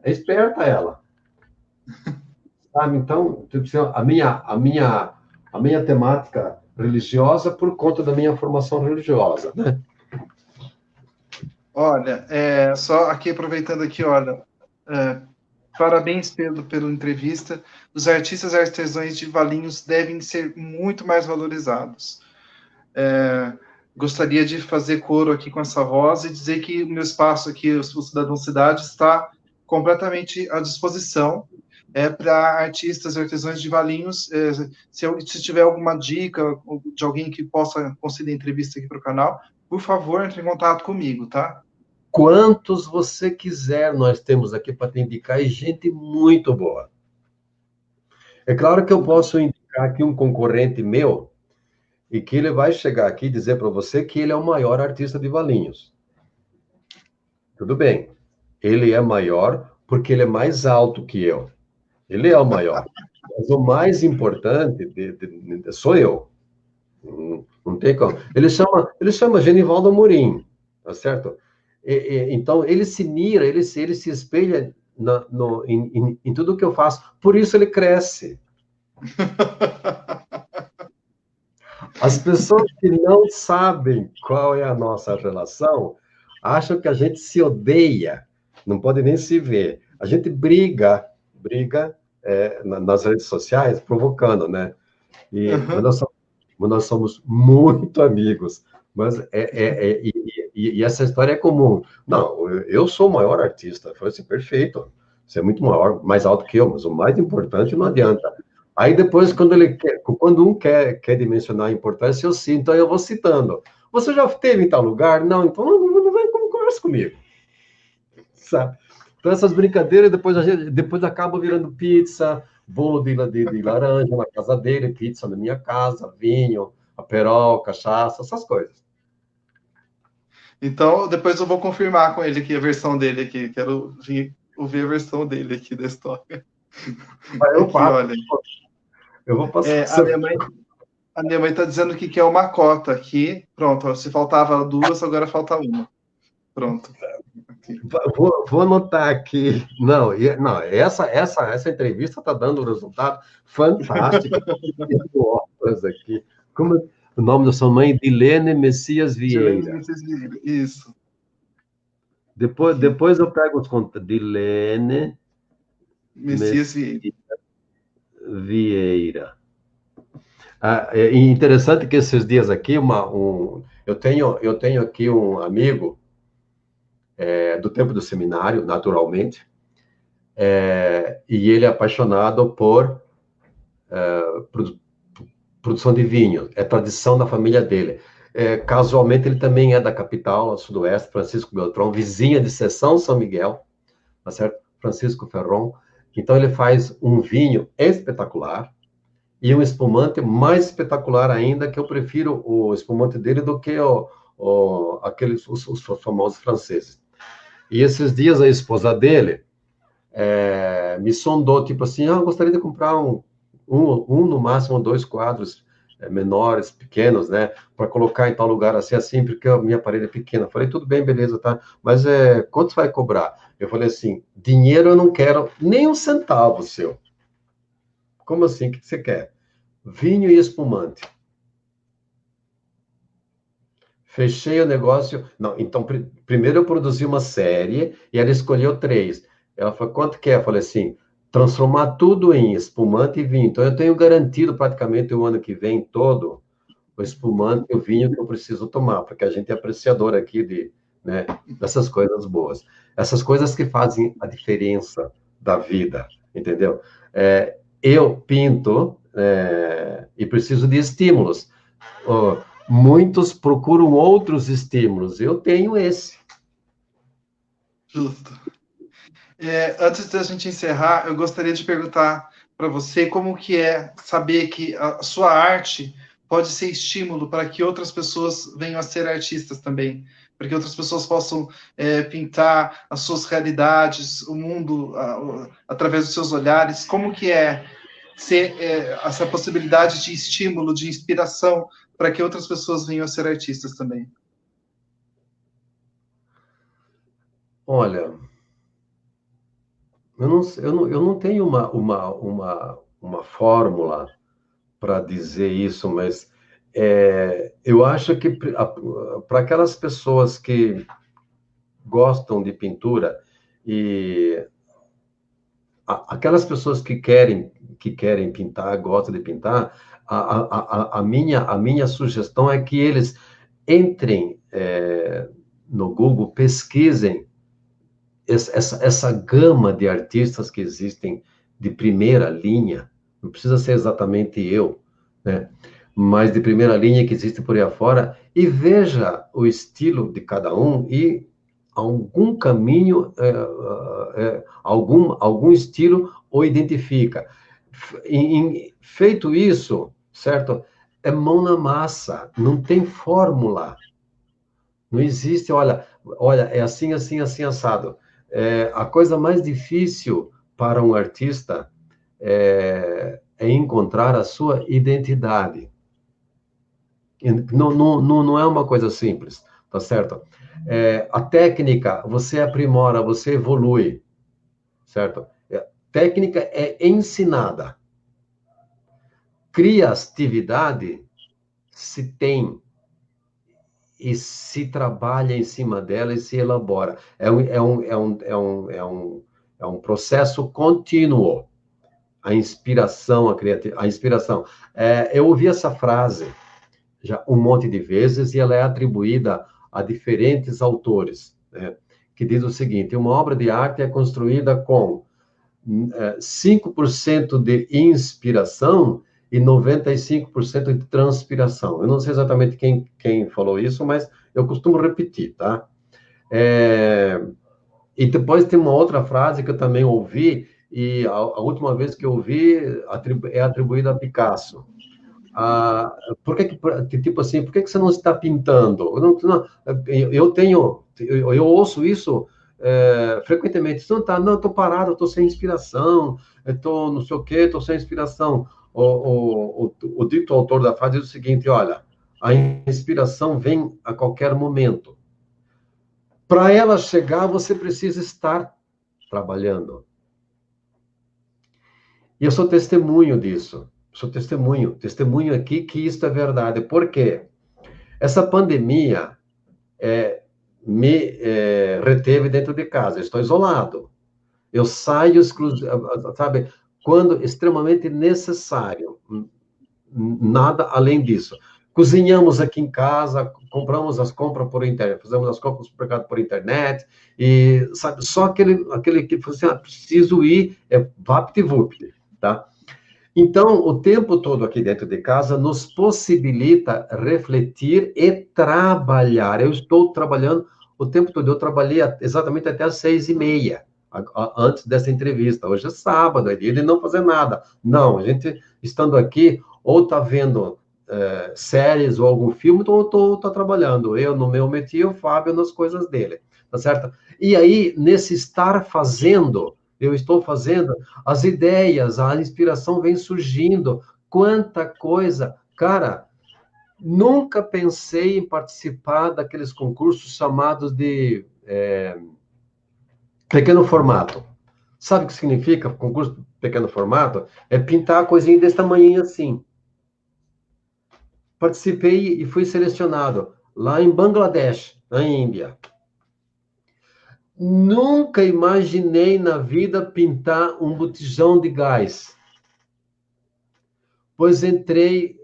É esperta ela. Sabe? Então, a minha temática religiosa por conta da minha formação religiosa, né? Olha, só aqui aproveitando aqui, olha, parabéns pela entrevista. Os artistas artesãos de Valinhos devem ser muito mais valorizados. Gostaria de fazer coro aqui com essa voz e dizer que o meu espaço aqui, o Cidadão Cidade, está completamente à disposição para artistas artesãos de Valinhos. Se tiver alguma dica de alguém que possa conceder entrevista aqui para o canal, por favor, entre em contato comigo, tá? Quantos você quiser, nós temos aqui para te indicar, e gente muito boa. É claro que eu posso indicar aqui um concorrente meu, e que ele vai chegar aqui e dizer para você que ele é o maior artista de Valinhos. Tudo bem. Ele é maior porque ele é mais alto que eu. Ele é o maior. Mas o mais importante sou eu. Não tem como. Ele chama Genivaldo Amorim, tá certo? Então, ele se mira, ele se espelha em tudo que eu faço. Por isso ele cresce. As pessoas que não sabem qual é a nossa relação acham que a gente se odeia, não pode nem se ver. A gente briga nas redes sociais, provocando, né? Mas nós somos muito amigos. E essa história é comum. Não, eu sou o maior artista. Eu falei assim, perfeito. Você é muito maior, mais alto que eu, mas o mais importante não adianta. Aí depois, quando um quer dimensionar a importância, eu sinto, aí eu vou citando. Você já esteve em tal lugar? Não, então não vem como conversa comigo. Sabe? Então essas brincadeiras, depois acaba virando pizza, bolo de laranja na casa dele, pizza na minha casa, vinho, aperol, cachaça, essas coisas. Então, depois eu vou confirmar com ele aqui a versão dele aqui. Quero ouvir a versão dele aqui da história. Olha. Eu vou passar. A minha mãe está dizendo que quer uma cota aqui. Pronto, se faltava duas, agora falta uma. Pronto. Aqui. Vou anotar aqui. Não, não, essa entrevista está dando um resultado fantástico. Horas aqui. Como o nome da sua mãe? Dilene Messias Vieira. Isso. Depois eu pego os contatos. Dilene Messias Vieira. Vieira. É interessante que esses dias aqui, eu tenho aqui um amigo do tempo do seminário, naturalmente, e ele é apaixonado por produção de vinho, é tradição da família dele. Casualmente, ele também é da capital, sudoeste, Francisco Beltrão, vizinha de Seção São Miguel, tá certo? Francisco Ferron. Então, ele faz um vinho espetacular e um espumante mais espetacular ainda, que eu prefiro o espumante dele do que os famosos franceses. E esses dias, a esposa dele me sondou, tipo assim, eu gostaria de comprar no máximo 2 quadros menores, pequenos, né, para colocar em tal lugar assim, porque a minha parede é pequena. Eu falei, tudo bem, beleza, tá, mas quanto vai cobrar? Eu falei assim, dinheiro eu não quero nem um centavo seu. Como assim? O que você quer? Vinho e espumante. Fechei o negócio. Não, então, primeiro eu produzi uma série e ela escolheu 3. Ela falou, quanto que é? Eu falei assim, transformar tudo em espumante e vinho. Então, eu tenho garantido praticamente o ano que vem todo o espumante e o vinho que eu preciso tomar, porque a gente é apreciador aqui né, dessas coisas boas. Essas coisas que fazem a diferença da vida, entendeu? Eu pinto e preciso de estímulos. Muitos procuram outros estímulos. Eu tenho esse. Justo. Antes da gente encerrar, eu gostaria de perguntar para você como que é saber que a sua arte pode ser estímulo para que outras pessoas venham a ser artistas também, para que outras pessoas possam pintar as suas realidades, o mundo através dos seus olhares. Como que é ser essa possibilidade de estímulo, de inspiração para que outras pessoas venham a ser artistas também? Olha, eu não tenho uma fórmula para dizer isso, mas eu acho que para aquelas pessoas que gostam de pintura e aquelas pessoas que querem pintar, gostam de pintar, a minha sugestão é que eles entrem no Google, pesquisem essa gama de artistas que existem de primeira linha, não precisa ser exatamente eu, né? Mas de primeira linha que existe por aí afora, e veja o estilo de cada um e algum caminho, algum estilo o identifica. Feito isso, certo? É mão na massa, não tem fórmula. Não existe, olha, é assim, assim, assim, assado. A coisa mais difícil para um artista é encontrar a sua identidade. Não é uma coisa simples, tá certo? A técnica, você aprimora, você evolui, certo? Técnica é ensinada. Criatividade se tem e se trabalha em cima dela e se elabora. É um processo contínuo. A inspiração, a inspiração. Eu ouvi essa frase já um monte de vezes e ela é atribuída a diferentes autores, né? Que diz o seguinte: uma obra de arte é construída com 5% de inspiração e 95% de transpiração. Eu não sei exatamente quem falou isso, mas eu costumo repetir, tá? E depois tem uma outra frase que eu também ouvi, e a última vez que eu ouvi é atribuída a Picasso. Tipo assim, por que você não está pintando? Eu ouço isso frequentemente. Não, estou parado, estou sem inspiração, estou não sei o quê, estou sem inspiração. O dito autor da frase diz o seguinte: olha, a inspiração vem a qualquer momento. Para ela chegar, você precisa estar trabalhando. E eu sou testemunho disso. Sou testemunho aqui que isso é verdade. Por quê? Essa pandemia me reteve dentro de casa. Eu estou isolado. Eu saio, sabe, quando extremamente necessário. Nada além disso. Cozinhamos aqui em casa, compramos as compras por internet, fazemos as compras no supermercado por internet, e sabe, só aquele que você assim, preciso ir, vapt-vupt, tá? Então, o tempo todo aqui dentro de casa nos possibilita refletir e trabalhar. Eu estou trabalhando o tempo todo. Eu trabalhei exatamente até as 6h30, antes dessa entrevista. Hoje é sábado, é dia de não fazer nada. Não, a gente estando aqui, ou está vendo séries ou algum filme, ou estou trabalhando. Eu no meu métier, o Fábio nas coisas dele, tá certo? E aí, nesse estar fazendo, eu estou fazendo, as ideias, a inspiração vem surgindo. Quanta coisa! Cara, nunca pensei em participar daqueles concursos chamados de pequeno formato. Sabe o que significa concurso de pequeno formato? É pintar a coisinha desse tamanho assim. Participei e fui selecionado lá em Bangladesh, na Índia. Nunca imaginei na vida pintar um botijão de gás. Pois entrei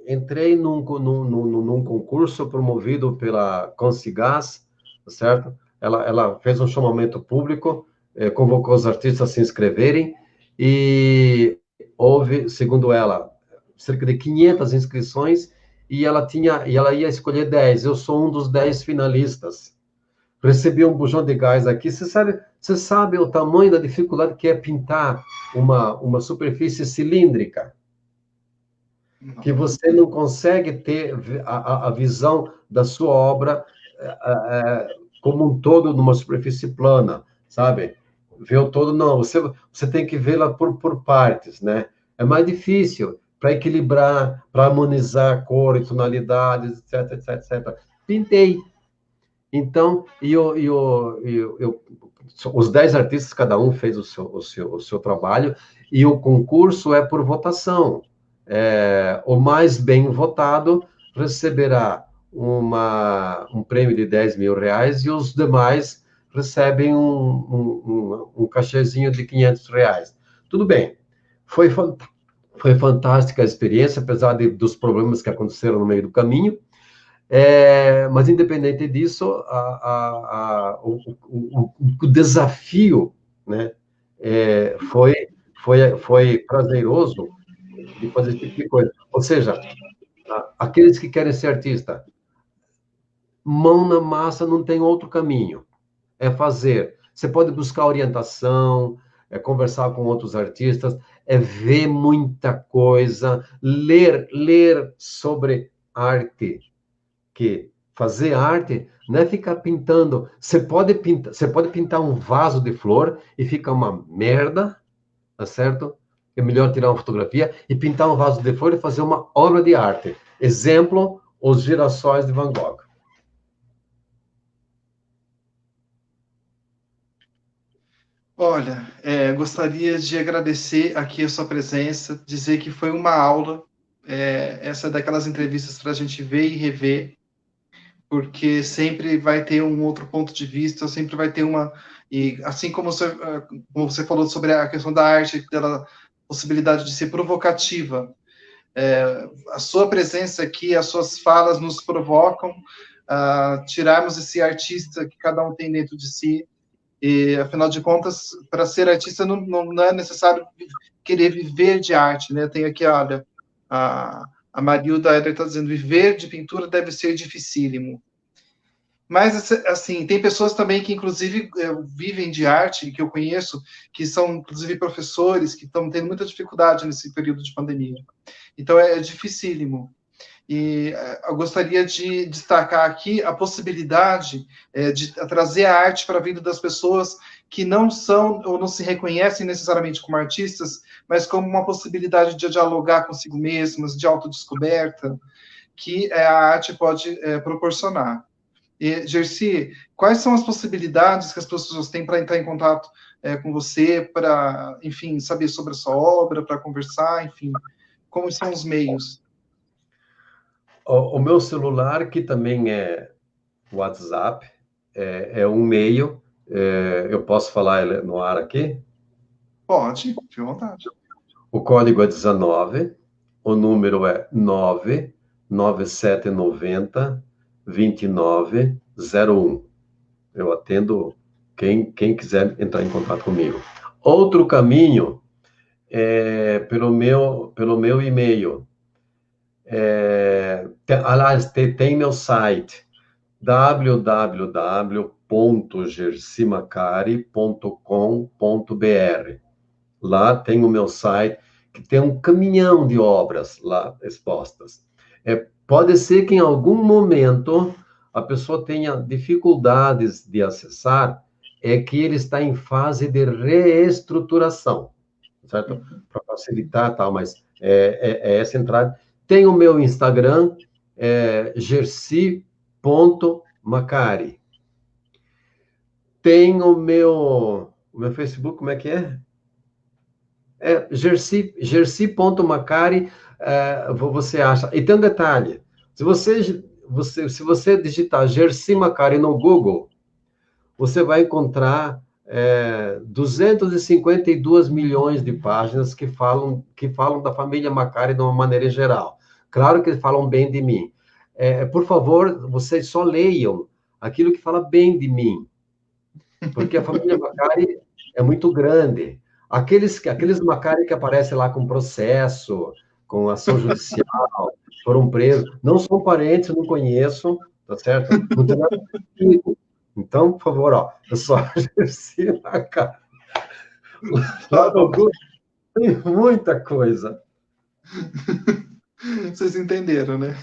num concurso promovido pela Consigás, certo? Ela fez um chamamento público, convocou os artistas a se inscreverem, e houve, segundo ela, cerca de 500 inscrições, e ela ia escolher 10. Eu sou um dos 10 finalistas. Recebi um bujão de gás aqui. Você sabe o tamanho da dificuldade que é pintar uma superfície cilíndrica? Que você não consegue ter a visão da sua obra como um todo numa superfície plana, sabe? Ver o todo, não. Você tem que vê-la por partes, né? É mais difícil para equilibrar, para harmonizar cor e tonalidades, etc, etc, etc. Pintei. Então, os 10 artistas, cada um fez o seu trabalho, e o concurso é por votação. O mais bem votado receberá um prêmio de R$ 10.000, e os demais recebem um cachezinho de R$ 500. Tudo bem. Foi fantástica a experiência, apesar dos problemas que aconteceram no meio do caminho. Mas, independente disso, o desafio, né, foi prazeroso de fazer esse tipo de coisa. Ou seja, aqueles que querem ser artista, mão na massa, não tem outro caminho. É fazer. Você pode buscar orientação, conversar com outros artistas, ver muita coisa, ler sobre arte. Que fazer arte não é ficar pintando. Você pode pintar um vaso de flor e fica uma merda, tá certo? É melhor tirar uma fotografia e pintar um vaso de flor e fazer uma obra de arte. Exemplo, os girassóis de Van Gogh. Olha, gostaria de agradecer aqui a sua presença, dizer que foi uma aula, essa é daquelas entrevistas para a gente ver e rever, porque sempre vai ter um outro ponto de vista, sempre vai ter e assim como você falou sobre a questão da arte, dela possibilidade de ser provocativa, a sua presença aqui, as suas falas nos provocam a tirarmos esse artista que cada um tem dentro de si. E, afinal de contas, para ser artista não é necessário querer viver de arte, né? Tem aqui, olha, a Marilda está dizendo, viver de pintura deve ser dificílimo. Mas, assim, tem pessoas também que, inclusive, vivem de arte, que eu conheço, que são, inclusive, professores, que estão tendo muita dificuldade nesse período de pandemia. Então, é dificílimo. E eu gostaria de destacar aqui a possibilidade de trazer a arte para a vida das pessoas que não são ou não se reconhecem necessariamente como artistas, mas como uma possibilidade de dialogar consigo mesmas, de autodescoberta, que a arte pode proporcionar. Gersi, quais são as possibilidades que as pessoas têm para entrar em contato com você, para, enfim, saber sobre a sua obra, para conversar, enfim, como são os meios? O meu celular, que também é WhatsApp, é um meio, eu posso falar ele no ar aqui? Pode, fique à vontade. O código é 19, o número é 99790 2901. Eu atendo quem quiser entrar em contato comigo. Outro caminho é pelo meu e-mail. Aliás, tem meu site, www.gersimacari.com.br. Lá tem o meu site, que tem um caminhão de obras lá expostas. Pode ser que em algum momento a pessoa tenha dificuldades de acessar, é que ele está em fase de reestruturação, certo? Para facilitar, tal, mas é essa entrada. Tem o meu Instagram, gersi.macari. Tem o meu Facebook, como é que é? Gersi.macari, você acha. E tem um detalhe: se você digitar Gersi Macari no Google, você vai encontrar 252 milhões de páginas que falam da família Macari de uma maneira geral. Claro que eles falam bem de mim. Por favor, vocês só leiam aquilo que fala bem de mim, porque a família Macari é muito grande. Aqueles Macari que aparecem lá com processo, com ação judicial, foram presos, não são parentes, não conheço, tá certo? Não tem nada comigo. Então, por favor, ó, eu só exerci Macari. Tá Lá no bom. Google tem muita coisa. Vocês entenderam, né?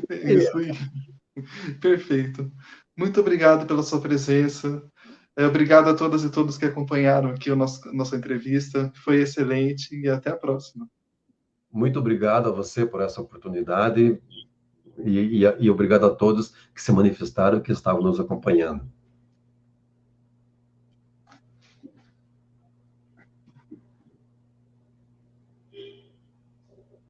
É isso aí. Perfeito. Muito obrigado pela sua presença. Obrigado a todas e todos que acompanharam aqui nossa entrevista. Foi excelente e até a próxima. Muito obrigado a você por essa oportunidade e obrigado a todos que se manifestaram, que estavam nos acompanhando.